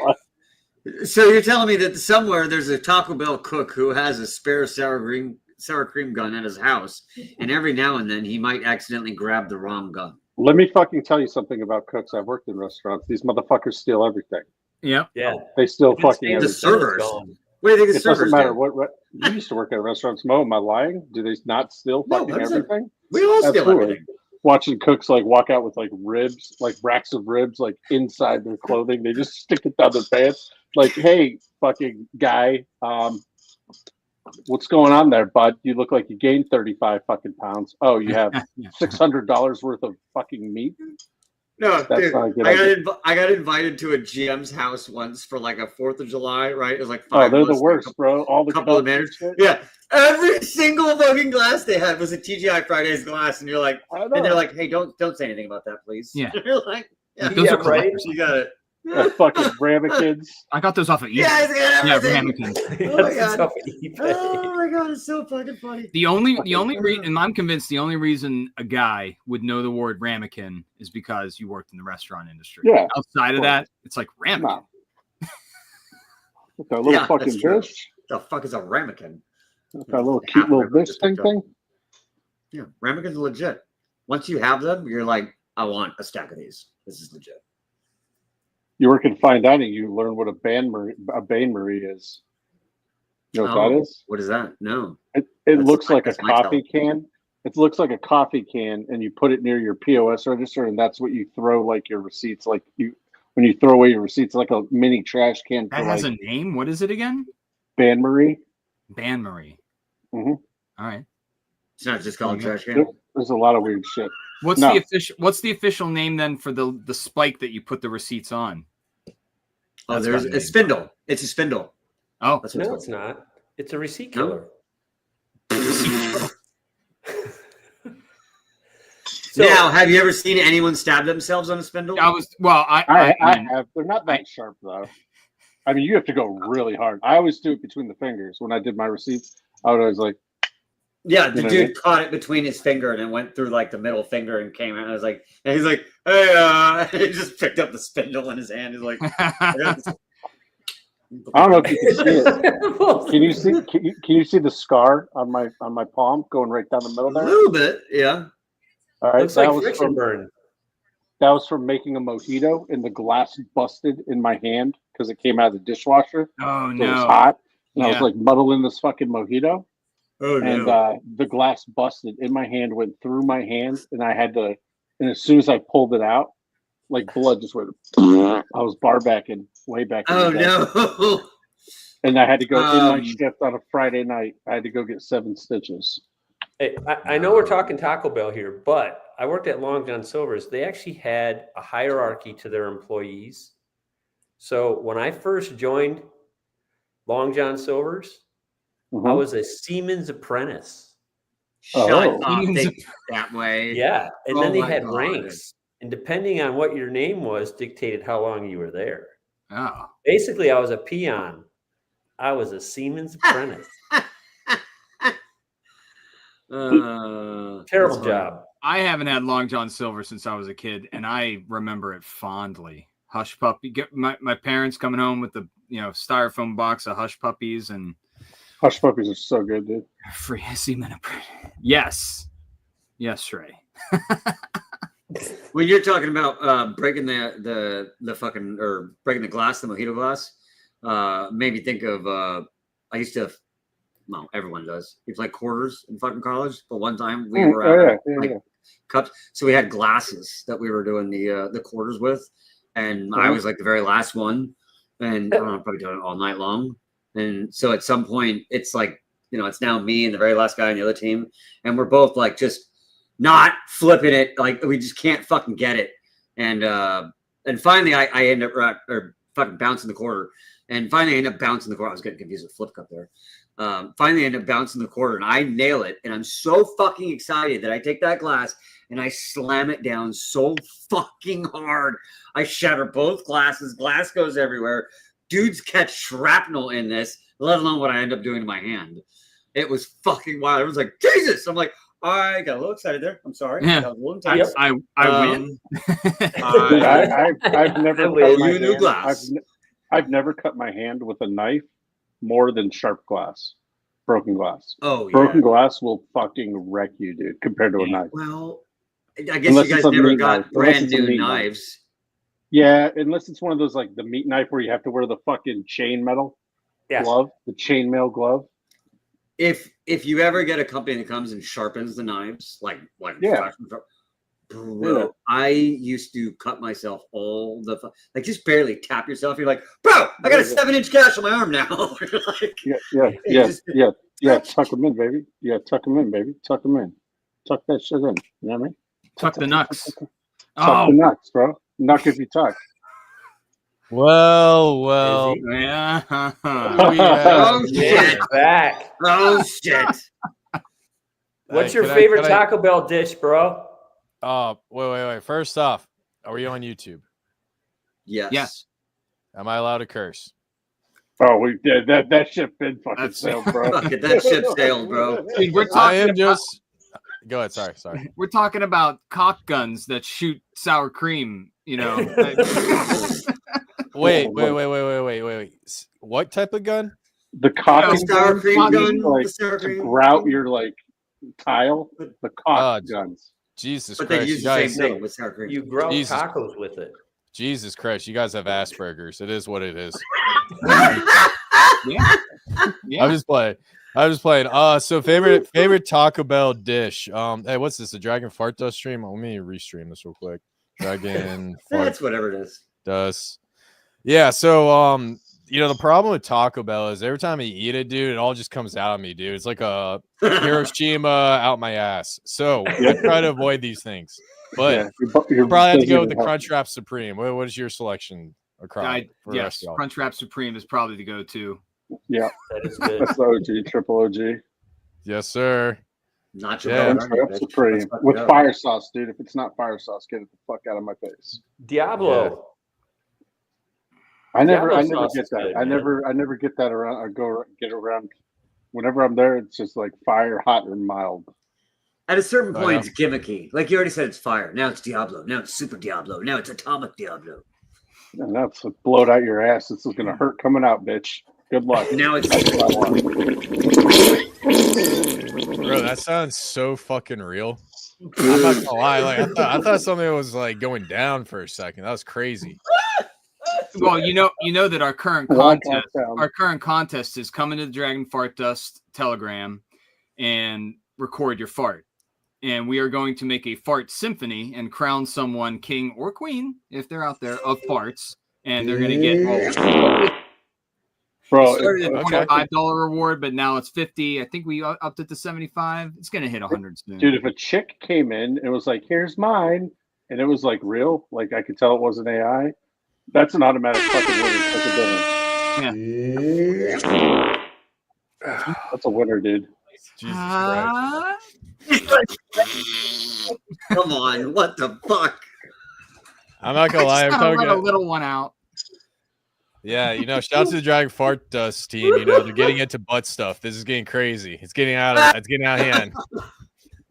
So you're telling me that somewhere there's a Taco Bell cook who has a spare sour cream gun at his house, and every now and then he might accidentally grab the wrong gun. Let me fucking tell you something about cooks. I've worked in restaurants. These motherfuckers steal everything. Yeah. Yeah. They steal If it's fucking standard, everything. The servers. it's gone. What do you think the It doesn't servers matter do? what. You used to work at restaurants, Mo. Am I lying? Do they not steal No, fucking 100%. everything? We all steal Absolutely. everything. Watching cooks like walk out with like ribs, like racks of ribs, like inside their clothing. They just stick it down their pants. Like, hey, fucking guy, what's going on there, bud? You look like you gained 35 fucking pounds. Oh, you have $600 worth of fucking meat. No, That's dude, not a good idea. I got invited to a GM's house once for like a 4th of July, right? It was like Oh, 5 they're the months, worst, bro. All the couple of cups and minutes. shit. Yeah, every single fucking glass they had was a TGI Fridays glass, and you're like, I and they're know. like, hey, don't say anything about that, please. Yeah. You're like, yeah, Those are right. collectors. you got it. Fucking ramekins. I got those off of eBay. Yeah, it's got Yeah, everything. ramekins. Oh my That's God. off of eBay. Oh my god, it's so fucking funny. The only reason, and I'm convinced the only reason a guy would know the word ramekin is because you worked in the restaurant industry. Yeah. Outside of that, it's like ramekin. Nah. With that little Yeah, fucking that's true. dish. The fuck is a ramekin? With that little Half cute little river dish just thing picked up. thing. Yeah, ramekins are legit. Once you have them, you're like, I want a stack of these. This is legit. You work in fine dining, you learn what a bain-marie is. You know what that is? What is that? No. It That's looks like a that's my coffee can. It looks like a coffee can, and you put it near your POS register, and that's what you throw like your receipts. Like when you throw away your receipts, like a mini trash can That for has like a name. What is it again? bain-marie. Ban Marie. Mhm. All right. It's not just called There you trash can. There's a lot of weird shit. What's No. the official name then for the spike that you put the receipts on? Oh, That's there's got a a name. spindle. It's a spindle. Oh, That's what No, it's it's not. It's a receipt No? killer. it's Now, have you ever seen anyone stab themselves on a spindle? I have. They're not that sharp though. I mean, you have to go really hard. I always do it between the fingers when I did my receipts. I was always like, yeah, the dude caught it between his finger and it went through like the middle finger and came out. I was like, and he's like, hey, he just picked up the spindle in his hand. He's like, I don't know if you can see it. Can you see? Can you see the scar on my palm going right down the middle there? A little bit, yeah. All right, Looks like friction burn. That was from making a mojito, and the glass busted in my hand because it came out of the dishwasher. Oh so no! It was hot, and I was like muddling this fucking mojito. Oh and no! The glass busted in my hand, went through my hand, and I had to. And as soon as I pulled it out, like blood just went. I was bar backing way back. Oh no! And I had to go in my shift on a Friday night. I had to go get 7 stitches. Hey, I know we're talking Taco Bell here, but I worked at Long John Silver's. They actually had a hierarchy to their employees. So when I first joined Long John Silver's, I was a seaman's apprentice. Shut up! That way. Yeah, and then they had ranks, and depending on what your name was, dictated how long you were there. Oh, basically, I was a peon. I was a seaman's apprentice. Terrible job. I haven't had Long John Silver since I was a kid, and I remember it fondly. Hush puppy. Get my parents coming home with the styrofoam box of hush puppies, and hush puppies are so good, dude. Free seaman apprentice. Yes, Ray. When you're talking about breaking the fucking or breaking the glass, the mojito glass, made me think of I used to. Well, everyone does. We play quarters in fucking college, but one time we were at cups, so we had glasses that we were doing the quarters with, and I was like the very last one, and I don't know, probably doing it all night long. And so at some point, it's like it's now me and the very last guy on the other team, and we're both like just not flipping it, like we just can't fucking get it. And finally, I end up fucking bouncing the quarter, and finally I end up bouncing the quarter. I was getting confused with flip cup there. Finally, I end up bouncing the quarter, and I nail it. And I'm so fucking excited that I take that glass and I slam it down so fucking hard. I shatter both glasses. Glass goes everywhere. Dudes catch shrapnel in this, let alone what I end up doing to my hand. It was fucking wild. I was like, Jesus! I'm like, I got a little excited there. I'm sorry. Yeah. That was a little intense. I win. I've never cut my hand. Glass. I've never cut my hand with a knife more than sharp glass, broken glass. Oh, yeah. Broken glass will fucking wreck you, dude, compared to a knife. Well, I guess you guys never got brand new knives. Yeah, unless it's one of those like the meat knife where you have to wear the fucking chain metal glove, the chainmail glove. If you ever get a company that comes and sharpens the knives, bro, I used to cut myself all the just barely tap yourself. You're like, bro, I got a 7-inch gash on my arm now. Tuck them in, baby. Yeah, tuck them in, baby. Tuck them in. Tuck that shit in. You know what I mean? Tuck the nuts. Tuck the nuts, bro. Nuck if you tuck. Well. Yeah. Oh shit! Back. Oh shit! What's your favorite Taco Bell dish, bro? Wait. First off, are we on YouTube? Yes. Am I allowed to curse? Oh, we did that ship been fucking sailed, bro. That ship sailed, bro. Dude, we're talking Go ahead. Sorry. We're talking about cock guns that shoot sour cream. Wait. What type of gun? The cock sour cream gun, like to grout your tile. The cock guns. Jesus but Christ! They use the same thing with sour cream. You grout tacos with it. Jesus Christ! You guys have Asperger's. It is what it is. Yeah. I'm just playing. So favorite Taco Bell dish. Hey, what's this? A Dragon Fart Dust stream? Let me restream this real quick. Dragon Fart. That's whatever it is. Dust. Yeah. So the problem with Taco Bell is every time I eat it, dude, it all just comes out of me, dude. It's like a Hiroshima out my ass. So I try to avoid these things. But you probably have to go with the Crunchwrap Supreme. What is your selection? Yes, Crunchwrap Supreme is probably the go-to. Yeah, that is good. That's OG, triple OG. Yes, sir. Nacho Yeah. Bel. Shrimp Supreme with fire sauce, dude. If it's not fire sauce, get it the fuck out of my face. Diablo. I never Diablo get sauce is that. good, I man. never get that around. I get around. Whenever I'm there, it's just like fire, hot, and mild. At a certain Oh, point, yeah. it's gimmicky. Like you already said, it's fire. Now it's Diablo. Now it's Super Diablo. Now it's Atomic Diablo. And that's what blowed out your ass. This is gonna hurt coming out, bitch. Good luck. Now it's That's what I want. Bro, that sounds so fucking real. I'm not gonna lie. Like I thought something was like going down for a second. That was crazy. Well, you know that our current Walk contest, down. is come into the Dragon Fart Dust Telegram and record your fart. And we are going to make a fart symphony and crown someone king or queen, if they're out there, of farts. And they're going to get, it Bro, started at okay. $25 reward, but now it's $50. I think we upped it to $75. It's going to hit 100 soon. dude, if a chick came in and was like, "Here's mine," and it was like real, like I could tell it wasn't AI, that's an automatic fucking winner. That's a winner. That's a winner, dude. Jesus Christ. come on. What the fuck? I'm not gonna lie. Every Just time we let a get, little one out. yeah, shout out to the Dragon Fart Dust team. They're getting into butt stuff. This is getting crazy. It's getting out of hand.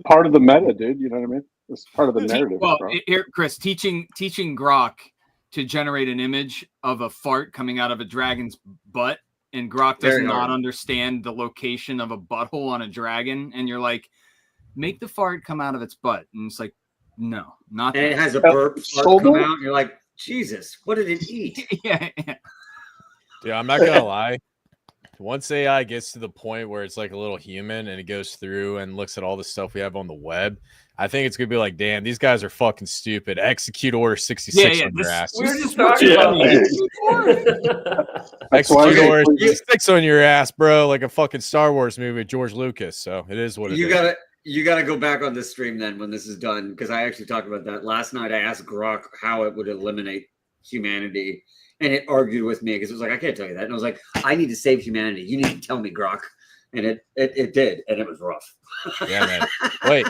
Part of the meta, dude. You know what I mean? It's part of the narrative, Well, bro. here, Chris, teaching Grok to generate an image of a fart coming out of a dragon's butt, and Grok does Very not hard. understand the location of a butthole on a dragon, and you're like, make the fart come out of its butt, and it's like, no, not And it that. has a burp fart come Sober? out. And you're like, Jesus, what did it eat? yeah. Dude, I'm not gonna lie. Once AI gets to the point where it's like a little human and it goes through and looks at all the stuff we have on the web, I think it's gonna be like, damn, these guys are fucking stupid. Execute order 66 on your ass. We were just What talking you about mean? that. That's why Execute order you- 66 on your ass, bro, like a fucking Star Wars movie with George Lucas. So it is what it is. You gotta go back on this stream then when this is done, because I actually talked about that last night. I asked Grok how it would eliminate humanity, and it argued with me because it was like, I can't tell you that, and I was like, I need to save humanity. You need to tell me, Grok, and it did, and it was rough. Yeah, man.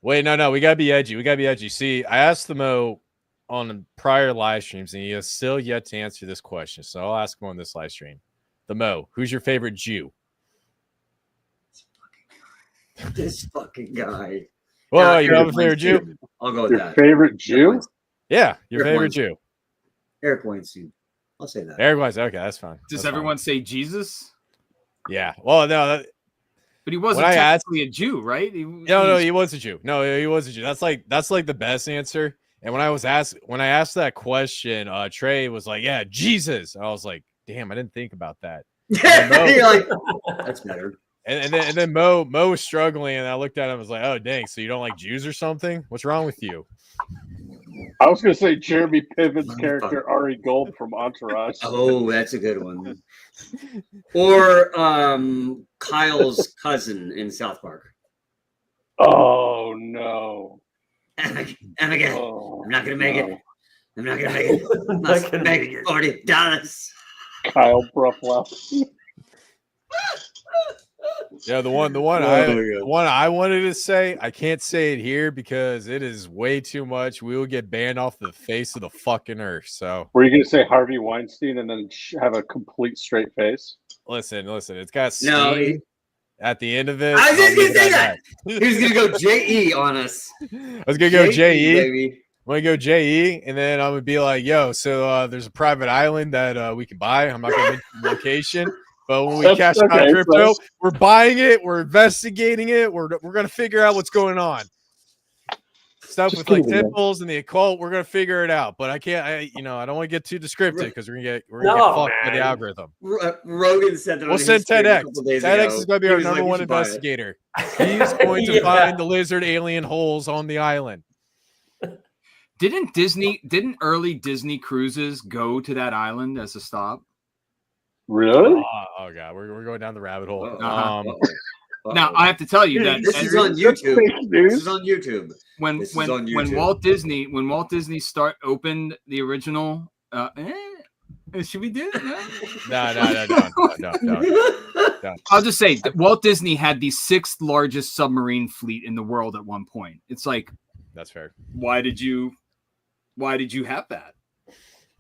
Wait, no, we gotta be edgy. See, I asked the Mo on prior live streams, and he has still yet to answer this question. So I'll ask him on this live stream. The Mo, who's your favorite Jew? This fucking guy. Well, Eric you have a favorite Weinstein. Jew? I'll go with your that. favorite Jew? Yeah, your Eric favorite Weinstein. Jew. Eric Weinstein. I'll say that. Eric Weinstein. Okay, that's fine. Does That's everyone say Jesus? fine. Yeah. Well, no, But he wasn't When I asked- technically a Jew, right? no, he was a Jew. No, he was a Jew. That's like the best answer. And when I asked that question, Trey was like, "Yeah, Jesus." I was like, "Damn, I didn't think about that." You're like, that's better. And then Mo was struggling, and I looked at him and was like, "Oh, dang! So you don't like Jews or something? What's wrong with you?" I was gonna say Jeremy Piven's character Ari Gold from Entourage. Oh, that's a good one. Or Kyle's cousin in South Park. Oh no! Amiga, Oh, I'm not gonna make it. no. I'm not gonna make it. I'm not Must gonna make make it. $40. Kyle Bruffalo. Yeah, the one I wanted to say, I can't say it here because it is way too much. We will get banned off the face of the fucking earth. So Were you gonna say Harvey Weinstein and then have a complete straight face? listen, it's got steam No, at the end of it. I was just I'll gonna leave it say at that. He was gonna go JE on us. I was gonna go JE. baby. I'm gonna go JE, and then I'm gonna be like, "Yo, so there's a private island that we can buy. I'm not gonna mention the location, but when we That's cash okay, out crypto, so- we're buying it. We're investigating it. We're gonna figure out what's going on. Stuff Just with like Google it. temples and the occult. We're gonna figure it out. But I can't. I don't want to get too descriptive because we're gonna get No, fucked by the man. algorithm. Rogan said that. We'll on his send stream a 10x. couple days 10x ago. is gonna be He our was like, number "You one should buy it." investigator. He's going to Yeah. find the lizard alien holes on the island. Didn't early Disney cruises go to that island as a stop? Really? Oh god, we're going down the rabbit hole. Uh-oh. Uh-oh. Now I have to tell you that This is on That's YouTube. fake This news. is on YouTube. when This is when on YouTube. Walt Disney opened the original Should we do that? No. I'll just say that Walt Disney had the 6th largest submarine fleet in the world at one point. It's like, That's fair. why did you have that?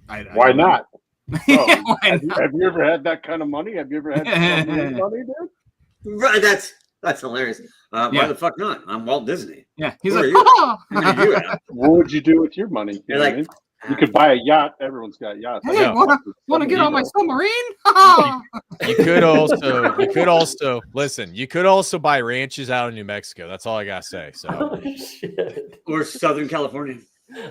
Why not? Bro, Why have not? you ever had that kind of money? Have you ever had submarine money, dude? Right, that's hilarious. Why Yeah. the fuck not? I'm Walt Disney. Yeah, he's Who like, are you? "Ah!" How many do you have? What would you do with your money? You You're know what like, I mean? You could buy a yacht. Everyone's got yachts. Hey, Yeah. want to get on my submarine? You could also listen. You could also buy ranches out in New Mexico. That's all I gotta say. So, Oh, shit. Or Southern California.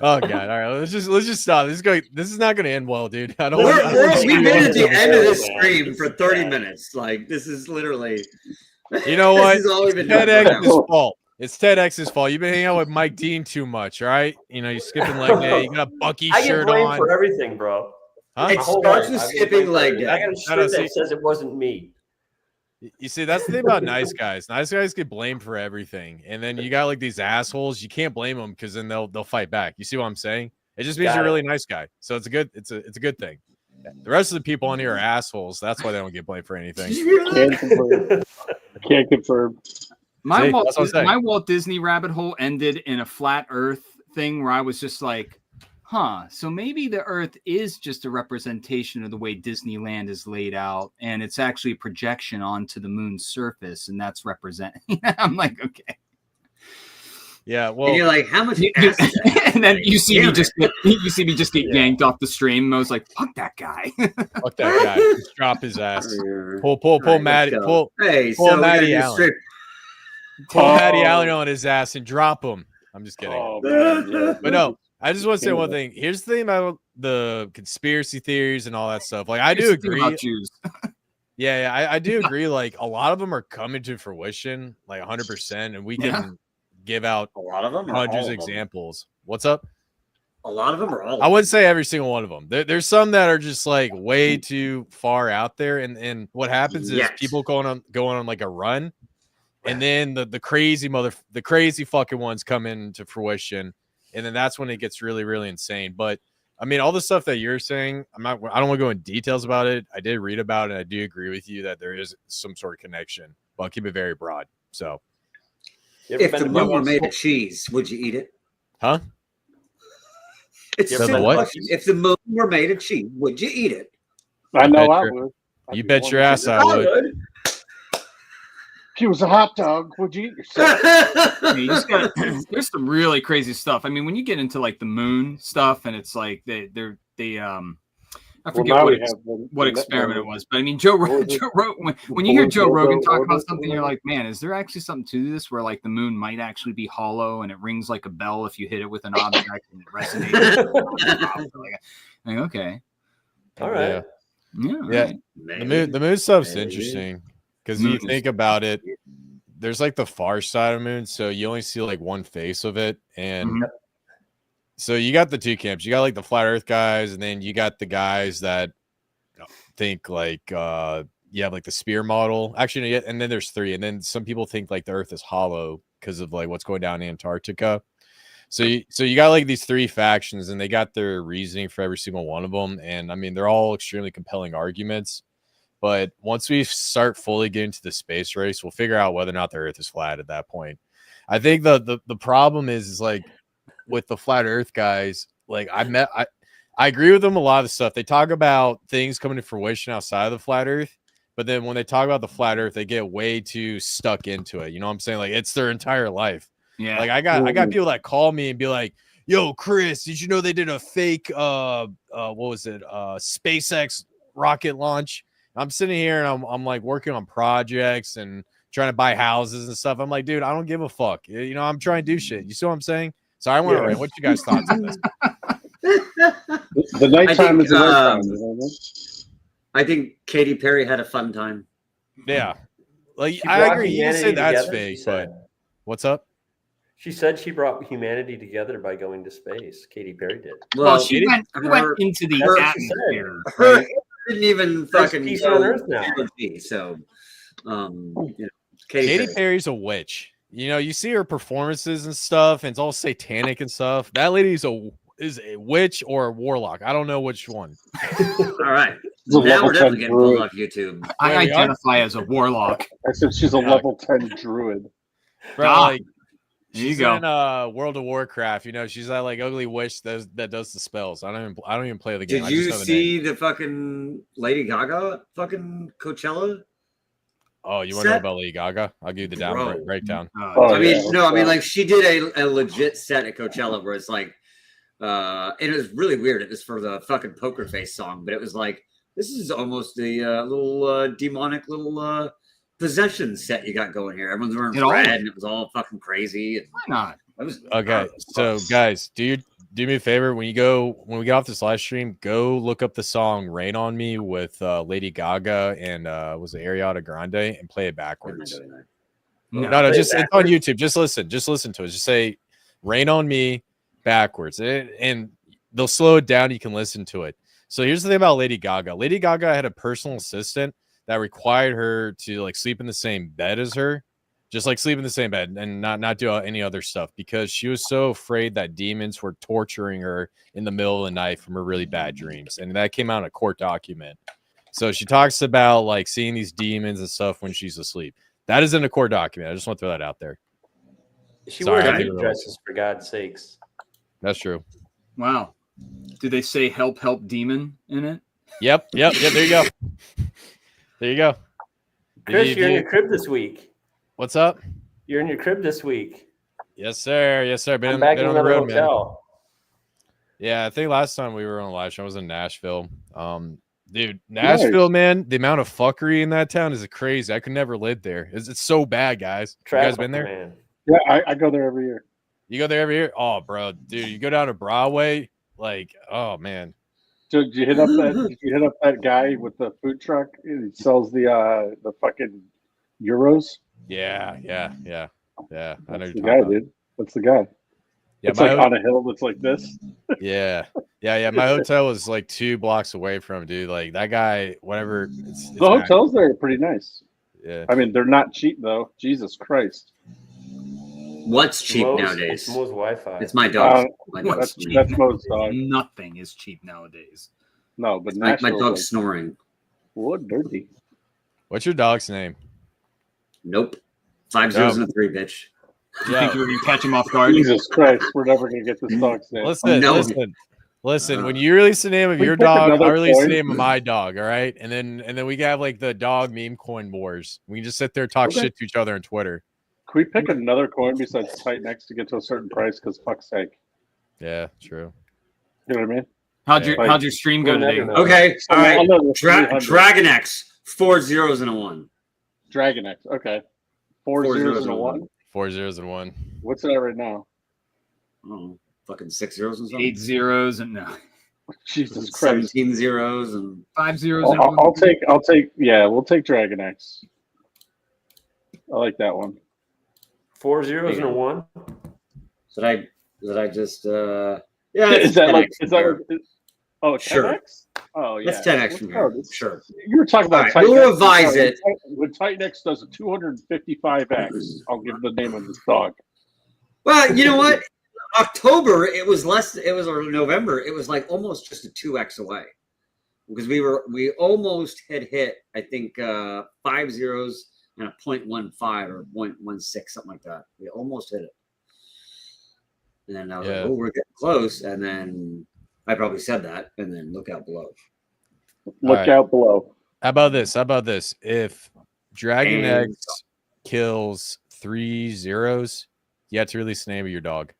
oh god, all right, let's just stop. This is not gonna end well, dude. I don't. We've been at the end of this Man, stream this for is 30 bad. minutes. Like, this is literally. You know what? This is all we've been doing. TEDx's fault. It's TEDx's fault. You've been hanging out with Mike Dean too much, all right? You know, you're skipping leg day. You got a Bucky I get shirt blamed on. for everything, bro. Huh? It My whole starts life, with I've been skipping blamed for leg everything. day. I got a No, shirt no, that see- says it wasn't me. You see, that's the thing about nice guys. Nice guys get blamed for everything, and then you got like these assholes. You can't blame them because then they'll fight back. You see what I'm saying? It just means Got you're a it. really nice guy. So it's a good thing. The rest of the people on here are assholes. That's why they don't get blamed for anything. Can't confirm. Can't confirm. My See, Walt, that's what I'm saying. my Walt Disney rabbit hole ended in a flat Earth thing where I was just like, so maybe the Earth is just a representation of the way Disneyland is laid out, and it's actually a projection onto the moon's surface, and that's representing. I'm like, okay. Yeah, And well, you're like, how much ass is that? And then you see me Damn just get Yeah. yanked off the stream. And I was like, fuck that guy. fuck that guy. Just drop his ass. Pull All right, Maddie, let's go. Hey, pull so we gotta Maddie do Allen. strip. pull Maddie Oh. Allen on his ass and drop him. I'm just kidding. Oh, man, yeah. But no, I just want to say one thing. Here's the thing about the conspiracy theories and all that stuff. Like, I do Here's the thing agree. about Jews. Yeah, I do agree. Like, a lot of them are coming to fruition, like 100%, and we can Yeah. give out A lot of them are hundreds all of of them. examples. What's up? A lot of them are all of I them. wouldn't say every single one of them. There's some that are just like way too far out there, and what happens is Yes. people going on like a run, and then the crazy fucking ones come into fruition, and then that's when it gets really really insane. But I mean, all the stuff that you're saying, I don't want to go in details about it. I did read about it. And I do agree with you that there is some sort of connection, but I'll keep it very broad. So, You ever If been the to moon were Buc-ee's? made of cheese, would you eat it? huh? It's a You ever simple been to question. If the moon were made of cheese, would you eat it? I know bet I your- would. I'd You be bet one your of ass the- I would. If you was a hot dog, would you eat yourself? You just gotta, there's some really crazy stuff. I mean, when you get into like the moon stuff, and it's like they I Well, forget now what we have the- what the- experiment it was, but I mean, Joe What was it? Rogan. When you hear Joe Joe Rogan talk Rogan about or something, you're whatever? like, man, is there actually something to this? Where like the moon might actually be hollow and it rings like a bell if you hit it with an object and it resonates. like, okay, All right. Yeah. yeah, Yeah. right. The moon stuff's Maybe. interesting because Moon you is- think about it. There's like the far side of the moon, so you only see like one face of it, and Mhm. so you got the two camps. You got like the flat Earth guys, and then you got the guys that think like you have like the spear model. Actually, no, yeah, and then there's three, and then some people think like the Earth is hollow because of like what's going down in Antarctica. So you got like these three factions, and they got their reasoning for every single one of them, and I mean they're all extremely compelling arguments. But once we start fully getting to the space race, we'll figure out whether or not the Earth is flat at that point. I think the problem is like with the flat Earth guys, like I agree with them a lot of the stuff. They talk about things coming to fruition outside of the flat Earth, but then when they talk about the flat Earth, they get way too stuck into it. You know what I'm saying? Like it's their entire life. Yeah, Like I got people that call me and be like, "Yo, Chris, did you know they did a fake what was it? SpaceX rocket launch?" I'm sitting here and I'm like working on projects and trying to buy houses and stuff. I'm like, dude, I don't give a fuck. You know, I'm trying to do shit. You see what I'm saying? So I want to Yeah. know what you guys thoughts on this. The nighttime think, is the nighttime. You know what I mean? I think Katy Perry had a fun time. Yeah, like She I brought agree. You can say humanity that's together, fake, she but said. what's up? She said she brought humanity together by going to space. Katy Perry did. well, she Katy- went her- into the That's what she said. atmosphere. her Right? didn't even There's fucking peace go on Earth now. PhD, so you know, Katy Katy Perry. Perry's a witch. You know, you see her performances and stuff, and it's all satanic and stuff. That lady's is a witch or a warlock. I don't know which one. All right. She's a Now level we're 10 definitely getting pulled druid. off YouTube. I Wait, we are? identify as a warlock. I said she's a Yeah. level 10 druid. Bro, Ah, like there you she's go. in World of Warcraft. You know, she's that like ugly witch that does the spells. I don't even play the game. Did I just you know the name. see the fucking Lady Gaga fucking Coachella? Oh, you want to know set? about Lady Gaga? I'll give you the Bro. breakdown. Oh, I mean, yeah. no, I mean, like she did a legit set at Coachella where it's like, and it was really weird. It was for the fucking Poker Face song, but it was like, this is almost a little demonic little possession set you got going here. Everyone's wearing It all red, is. and it was all fucking crazy. And Why not? it was Okay, so guys, do me a favor when we get off this live stream, go look up the song "Rain on Me" with Lady Gaga and was it Ariana Grande and play it What am I backwards. doing there? No, just it's on YouTube. Just listen to it. Just say "Rain on Me" backwards, and they'll slow it down. You can listen to it. So here's the thing about Lady Gaga. Lady Gaga had a personal assistant that required her to like sleep in the same bed as her. Just like sleep in the same bed and not do any other stuff because she was so afraid that demons were torturing her in the middle of the night from her really bad dreams. And that came out in a court document. So she talks about like seeing these demons and stuff when she's asleep. That is in a court document. I just want to throw that out there. She Sorry, wears I night didn't dresses for God's sakes. That's true. Wow. Do they say help demon in it? Yep. There you go. There you go. Chris, you're in your crib this week. What's up? You're in your crib this week. Yes, sir. I'm back in on the the road, man. hotel. Yeah, I think last time we were on a live show I was in Nashville. Dude, Nashville, man, the amount of fuckery in that town is crazy. I could never live there. It's so bad, guys. You guys been there? Man. Yeah, I go there every year. You go there every year? Oh, bro, dude, you go down to Broadway, like, oh man. So did you hit up that guy with the food truck? He sells the fucking euros. Yeah. I know That's you're the talking guy, about. dude. That's the guy. Yeah, It's like on a hill that's like this. yeah. My hotel was like 2 blocks away from him, dude. Like that guy, whatever. It's The hotels there are pretty nice. Yeah. I mean, they're not cheap though. Jesus Christ. What's cheap nowadays? It's Mo's Wi-Fi. It's my dog. My That's dog's cheap. Mo's dog. Nothing is cheap nowadays. No, but My Nashville's dog's like, snoring. what dirty. What's your dog's name? Nope. 5 zeros and a 3, bitch. You think you're gonna catch him off guard? Jesus Christ, we're never gonna get this dog's name. Listen. When you release the name of We your pick dog, another I'll release the coin. name of my dog. All right, and then we have like the dog meme coin wars. We can just sit there and talk Okay. shit to each other on Twitter. Can we pick another coin besides tight necks to get to a certain price? Because fuck's sake, Yeah, true. you know what I mean? How'd your stream go We'll today? never know. Okay. All right. Another 300. Dragon X. 4 zeros and a 1. Dragon X. Okay, 4 zeros and a 1. 4 zeros and 1. What's that right now? Oh, fucking 6 zeros and something. 8 zeros and no. Jesus Christ. 17 zeros and 5 zeros and I'll take. Yeah, we'll take Dragon X. I like that one. 4 zeros and a 1. did I just yeah, Is that 10X like? from Is that? here. Oh, 10X? Sure. Oh, yeah. That's 10X from here. Oh, Sure. You were talking about All right, Titan we'll X. revise it. When Titan X does a 255X, I'll give the name of this dog. Well, you know what? October it was less. It was or November. It was like almost just a 2x away because we almost had hit. I think 5 zeros and a 0.15 or 0.16 something like that. We almost hit it. And then I was like, oh, we're getting close. And then I probably said that. And then look out below. Look out below. How about this? If Dragon And- X kills 3 zeros, you have to release the name of your dog.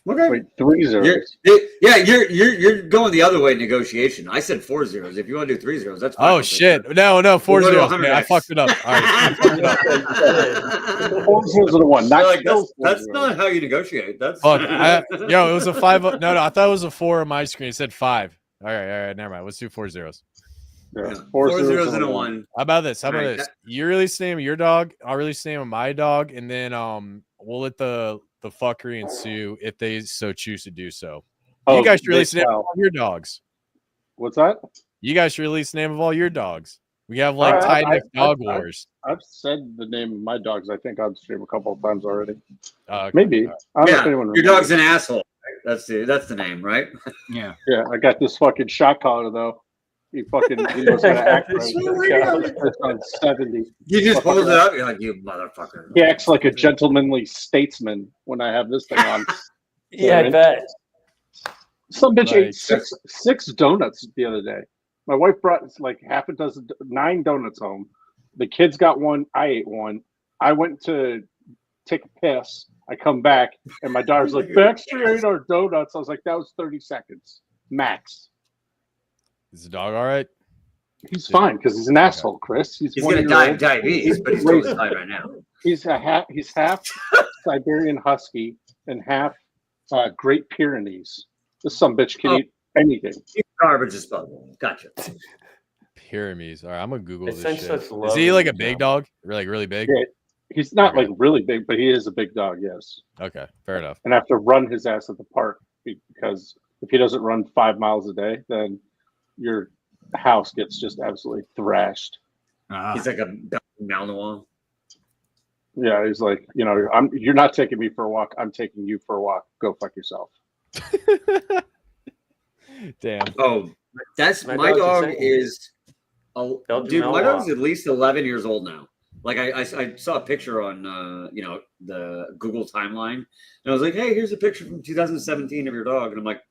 Okay. Wait, 3 zeros. You're going the other way in negotiation. I said 4 zeros. If you want to do 3 zeros, that's fine. Oh shit! No, 4 We'll go to zeros. Man, I 100X. fucked it up. All right, I fucked it up. 4 zeros and a 1. Not Like, kills 4 that's zeros. not how you negotiate. That's Fuck. It was a 5. No, I thought it was a 4 on my screen. It said 5. All right, never mind. Let's do 4 zeros. Yeah, 4 zeros and a 1. How about this? All right, You release the name of your dog. I'll release the name of my dog, and then we'll let the fuckery ensue if they so choose to do so. Oh, You guys should release the name of wow. all your dogs. What's that? You guys should release the name of all your dogs. We have like All right, Titan X Dog I- Wars. I've said the name of my dogs, I think, on stream a couple of times already. Okay. Maybe. I don't know if Yeah, anyone your remembers. dog's an asshole. That's the name, right? Yeah. Yeah, I got this fucking shot collar though. He knows how to act right. It's on 70. You just Fucking hold it up. You're like, you motherfucker. He acts like a gentlemanly statesman when I have this thing on. Yeah, I bet. Some bitch Like- ate six donuts the other day. My wife brought like half a dozen, 9 donuts home. The kids got one. I ate one. I went to take a piss. I come back and my daughter's like, Baxter ate our donuts. I was like, that was 30 seconds max. Is the dog all right? He's fine because he's an asshole, Chris. He's 1 gonna year die old. of diabetes, but he's totally fine right now. He's half Siberian Husky and half Great Pyrenees. This some bitch can eat anything. He's garbage disposal. Gotcha. Pyramies. All right, I'm gonna Google It's this such shit. love Is he like a in big the dog? Like really big? Yeah. He's not Okay. like really big, but he is a big dog, yes. Okay, fair enough. And I have to run his ass at the park because if he doesn't run 5 miles a day, then your house gets just absolutely thrashed. He's like a Malinois. Yeah, he's like, you're not taking me for a walk. I'm taking you for a walk. Go fuck yourself. Damn. Oh, that's My my dog's the dog same. is. Belgian Dude, my dog's Malinois. at least 11 years old now. Like I saw a picture on the Google timeline, and I was like, hey, here's a picture from 2017 of your dog, and I'm like,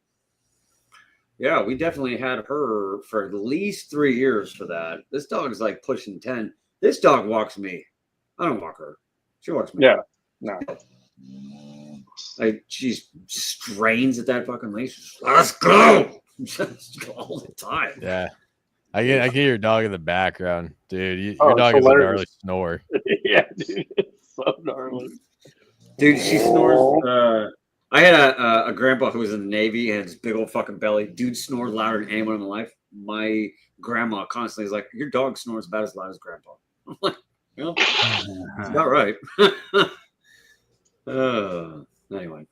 yeah, we definitely had her for at least 3 years for that. This dog is like pushing 10. This dog walks me. I don't walk her. She walks me. Yeah. No. Like she strains at that fucking leash. Just, let's go. Just all the time. Yeah. I get your dog in the background, dude. Your Oh, dog it's is a hilarious. gnarly snore. Yeah, dude. It's so gnarly. Dude, she snores. I had a grandpa who was in the Navy and had this big old fucking belly. Dude snores louder than anyone in my life. My grandma constantly is like, your dog snores about as loud as grandpa. I'm like, well, it's about right. Anyway.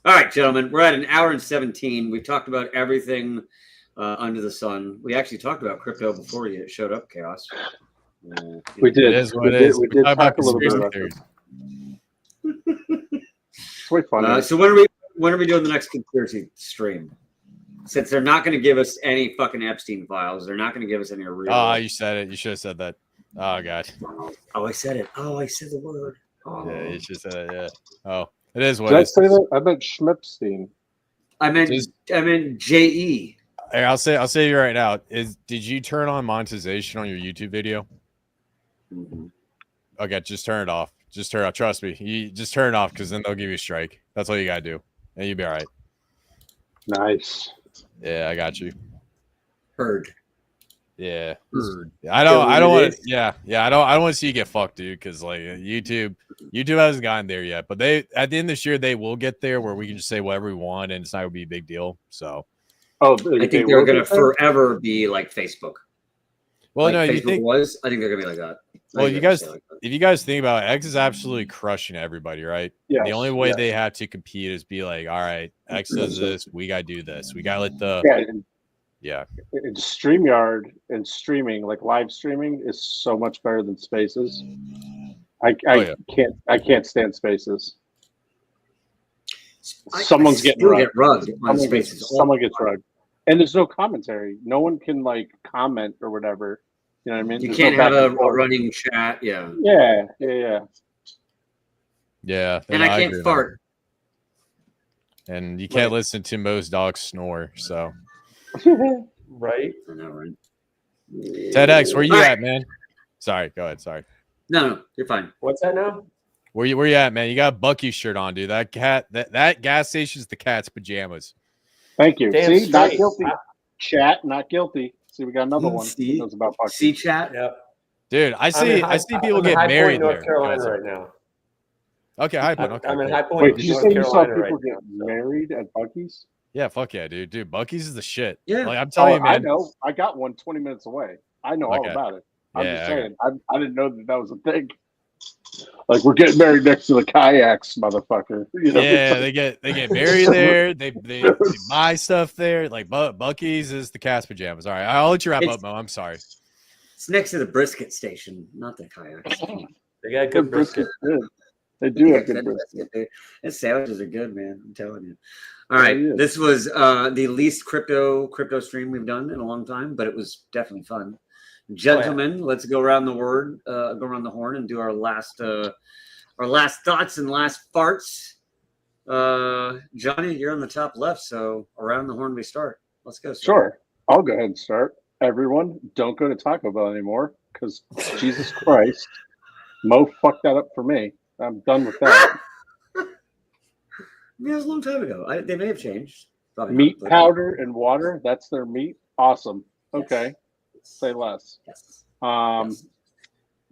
All right, gentlemen, we're at an hour and 17. We've talked about everything under the sun. We actually talked about crypto before you showed up, Chaos. We did. It is what we it did, is. We We did talk talk about a little bit conspiracy about theories. that. It's way fun. So when are we doing the next conspiracy stream? Since they're not going to give us any fucking Epstein files, they're not going to give us any real. Oh, you said it. You should have said that. Oh god. Oh, I said it. Oh, I said the word. Oh. Yeah, you should have said it. Yeah. Oh, it is what Did it I is. say that? I meant Schmipstein. I meant JE. Hey, I'll say you right now. Did you turn on monetization on your YouTube video? Mm-hmm. Okay, just turn it off. Just turn it off. Trust me. You just turn it off because then they'll give you a strike. That's all you gotta do, and you'll be all right. Nice. Yeah, I got you. Heard. Yeah. Heard. I don't Yeah, want it to. Yeah. I don't want to see you get fucked, dude. Because like YouTube hasn't gotten there yet. But they at the end of this year they will get there where we can just say whatever we want and it's not gonna be a big deal. So. Oh, I think they're going to forever be like Facebook. Well, like no, Facebook you think. was. I think they're going to be like that. Well, you guys, if you guys think about it, X is absolutely crushing everybody, right? Yes, The only way yes. they have to compete is be like, all right, X does this, we gotta do this. We gotta let the Yeah, and StreamYard and streaming, like live streaming, is so much better than Spaces. I can't stand Spaces. Someone's getting rugged on Spaces. Someone gets rugged, and there's no commentary. No one can like comment or whatever. You know what I mean? You There's can't no have back a and forth. running chat. Yeah. Yeah. And I can't agree fart. with that. And you can't listen to most dogs snore. So Right? I know, right? TEDx, where you All right. at, man? Sorry, go ahead. Sorry. No, you're fine. What's that now? Where you at, man? You got a Bucky shirt on, dude. That gas station's the cat's pajamas. Thank you. Damn See, not straight. guilty. Chat, not guilty. See, we got another one. See? That was about Bucky. See chat. Yep. Dude, I see people I'm in get High married Point, North there. Carolina Go right ahead, now. Okay, High Point. Okay, I'm in cool. High Point, Wait, did you North say you saw Carolina people right get now. married at Bucky's? Yeah, fuck yeah, dude. Bucky's is the shit. Yeah. Like I'm telling you, I man. know. I got one 20 minutes away. I know all Okay. about it. I'm Yeah, just okay. saying. I didn't know that was a thing. Like we're getting married next to the kayaks, motherfucker. You know, Yeah, it's they get married there. They buy stuff there. Like Bucky's is the cat's pajamas. All right, I'll let you wrap It's- up, Mo. I'm sorry. It's next to the brisket station, not the kayaks. They got like, good brisket. good. They do Yeah, have good goodness, brisket. dude. Those sandwiches are good, man. I'm telling you. All right, Yeah. this was the least crypto stream we've done in a long time, but it was definitely fun. Gentlemen, let's go around the horn, and do our last thoughts and last farts. Johnny, you're on the top left, so around the horn we start. Let's go. Sure. I'll go ahead and start. Everyone, don't go to Taco Bell anymore because Jesus Christ, Mo fucked that up for me. I'm done with that. Yeah, it was a long time ago. They may have changed. Probably Meat not, but- powder and water, that's their meat. Awesome. Yes. Okay. Say less. Yes. Yes.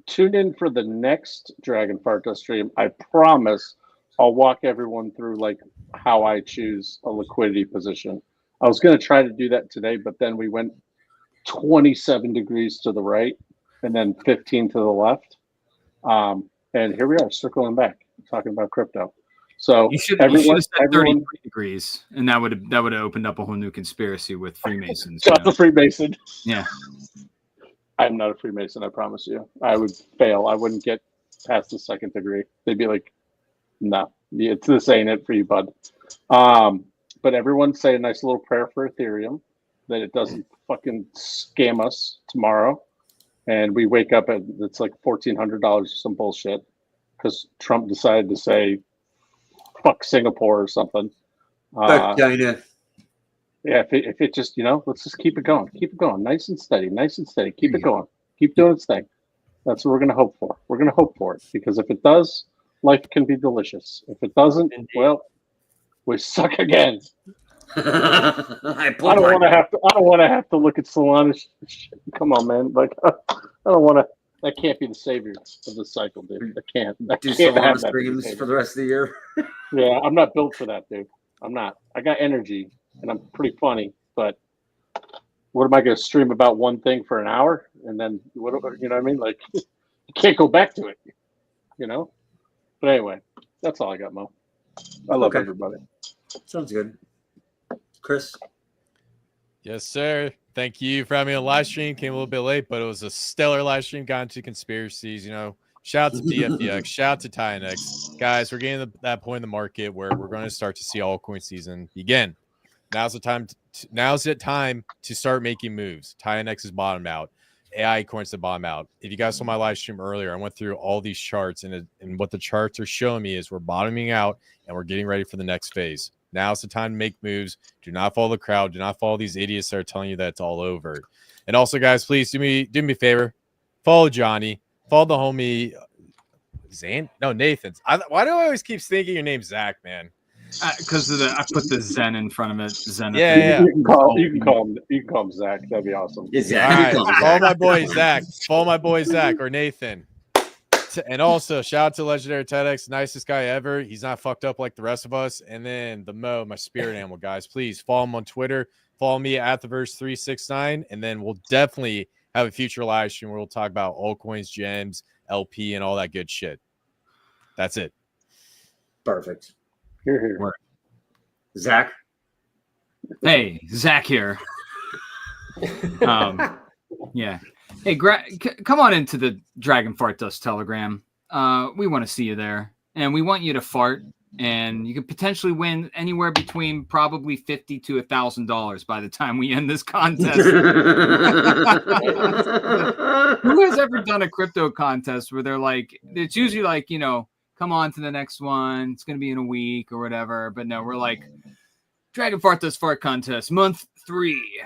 Tune in for the next Dragon Fart Dust stream. I promise I'll walk everyone through like how I choose a liquidity position. I was going to try to do that today, but then we went 27 degrees to the right and then 15 to the left. And here we are circling back, talking about crypto. So You should have said everyone 33 degrees, and that would have opened up a whole new conspiracy with Freemasons. shot the Freemason. Yeah. I'm not a Freemason, I promise you. I would fail. I wouldn't get past the second degree. They'd be like, no, this ain't it for you, bud. But everyone say a nice little prayer for Ethereum that it doesn't fucking scam us tomorrow. And we wake up and it's like $1,400 or some bullshit because Trump decided to say, fuck Singapore or something. Fuck China. Yeah, if it just, let's just keep it going. Keep it going. Nice and steady. Keep it going. Keep doing its thing. That's what we're going to hope for. We're going to hope for it because if it does, life can be delicious. If it doesn't, well, we suck again. I don't want to have to look at Solana. Come on, man. Like, I don't want to. That can't be the savior of the cycle, dude. I can't. Do Solana streams for the rest of the year. Yeah, I'm not built for that, dude. I'm not. I got energy, and I'm pretty funny, but what am I going to stream about one thing for an hour, and then what? You know what I mean? Like, you can't go back to it. But anyway, that's all I got, Mo. I love everybody. Sounds good. Chris? Yes, sir. Thank you for having me on live stream. Came a little bit late, but it was a stellar live stream. Got into conspiracies, Shout out to DFDX. Shout out to TINX. Guys, we're getting to that point in the market where we're going to start to see altcoin season begin. Now's the time to start making moves. TINX is bottomed out. AI coins to bottom out. If you guys saw my live stream earlier, I went through all these charts, and what the charts are showing me is we're bottoming out and we're getting ready for the next phase. Now's the time to make moves. Do not follow the crowd. Do not follow these idiots that are telling you that it's all over. And also, guys, please do me a favor. Follow Johnny. Follow the homie Nathan. Why do I always keep thinking your name's Zach, man? Because I put the Zen in front of it. Zen. Yeah. You can call him Zach. That'd be awesome. Exactly. All right. Follow my boy Zach. Follow my boy Zach or Nathan. And also, shout out to Legendary TEDx, nicest guy ever. He's not fucked up like the rest of us. And then the Mo, my spirit animal, guys. Please follow him on Twitter. Follow me at TheVerse369. And then we'll definitely have a future live stream where we'll talk about altcoins, gems, LP, and all that good shit. That's it. Perfect. Here. Zach? Hey, Zach here. Yeah. Hey, come on into the Dragon Fart Dust Telegram. We want to see you there, and we want you to fart, and you could potentially win anywhere between probably $50 to $1,000 by the time we end this contest. Who has ever done a crypto contest where they're like, it's usually like, come on to the next one. It's going to be in a week or whatever. But no, we're like, Dragon Fart Dust Fart Contest, month 3.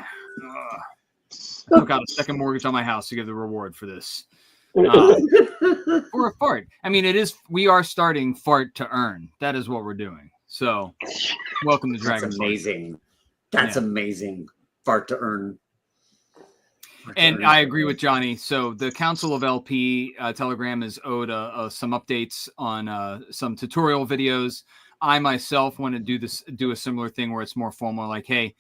Took out a second mortgage on my house to give the reward for this. For a fart. I mean, we are starting fart to earn. That is what we're doing. So welcome to Dragon That's Fart. amazing. That's amazing. Fart to earn. And I agree with Johnny. So the Council of LP Telegram is owed some updates on some tutorial videos. I myself want to do a similar thing where it's more formal, like, hey,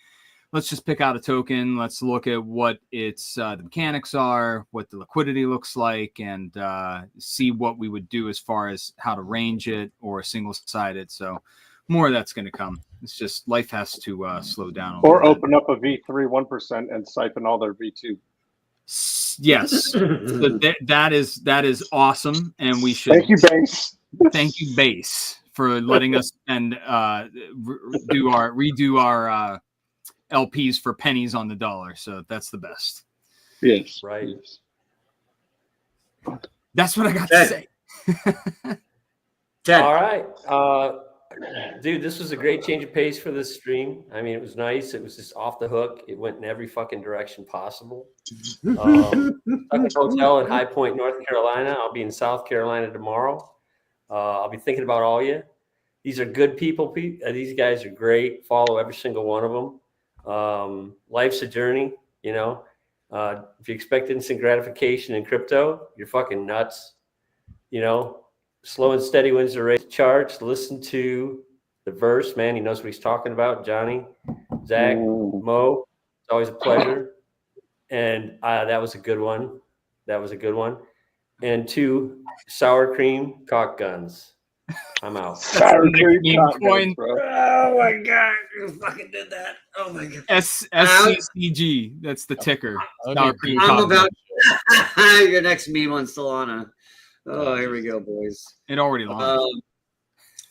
let's just pick out a token. Let's look at what its the mechanics are, what the liquidity looks like, and see what we would do as far as how to range it or single-sided. So more of that's going to come. It's just life has to slow down. Or open up a V3 1% and siphon all their V2. Yes, so that is awesome, and we should. Thank you, Banks. Thank you, Base, for letting us and redo our LPs for pennies on the dollar. So that's the best. Yes. Right. Yes. That's what I got to Ted. say. Ted, All right. Dude, this was a great change of pace for this stream. I mean, it was nice. It was just off the hook. It went in every fucking direction possible. Stuck at a hotel in High Point, North Carolina. I'll be in South Carolina tomorrow. I'll be thinking about all you. These are good people. These guys are great. Follow every single one of them. Life's a journey, you know. If you expect instant gratification in crypto, you're fucking nuts. You know, slow and steady wins the race. Charts. Listen to the verse, man. He knows what he's talking about. Johnny, Zach, Mo. It's always a pleasure. And that was a good one. That was a good one. And 2, sour cream cock guns. I'm out. Sour cream Nickname cock coin. guns, bro. oh my god, you fucking did that. Oh my god. SCCG. That's the ticker. Okay, Sour cream I'm cock about guns. your next meme on Solana. Oh, here we go, boys. It already launched.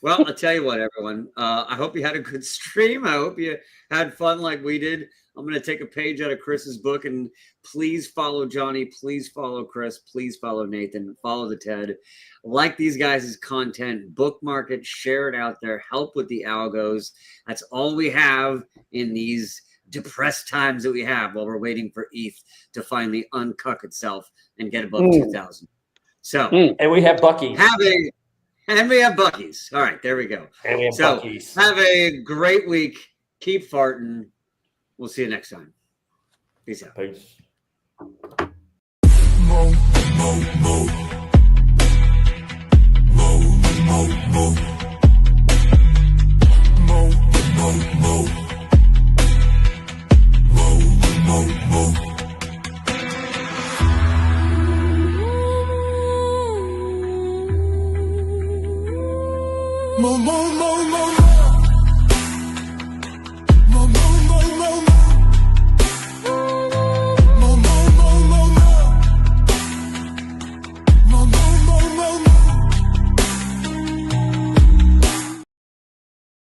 Well, I'll tell you what, everyone. I hope you had a good stream. I hope you had fun like we did. I'm going to take a page out of Chris's book, and please follow Johnny. Please follow Chris. Please follow Nathan. Follow the Ted. Like these guys' content. Bookmark it. Share it out there. Help with the algos. That's all we have in these depressed times that we have while we're waiting for ETH to finally uncuck itself and get above 2,000. So, And we have Bucky. and we have Bucky's. All right, there we go. And we have So, Bucky's. have a great week. Keep farting. We'll see you next time. Peace out. Peace. Mo, mo, mo, mo, mo.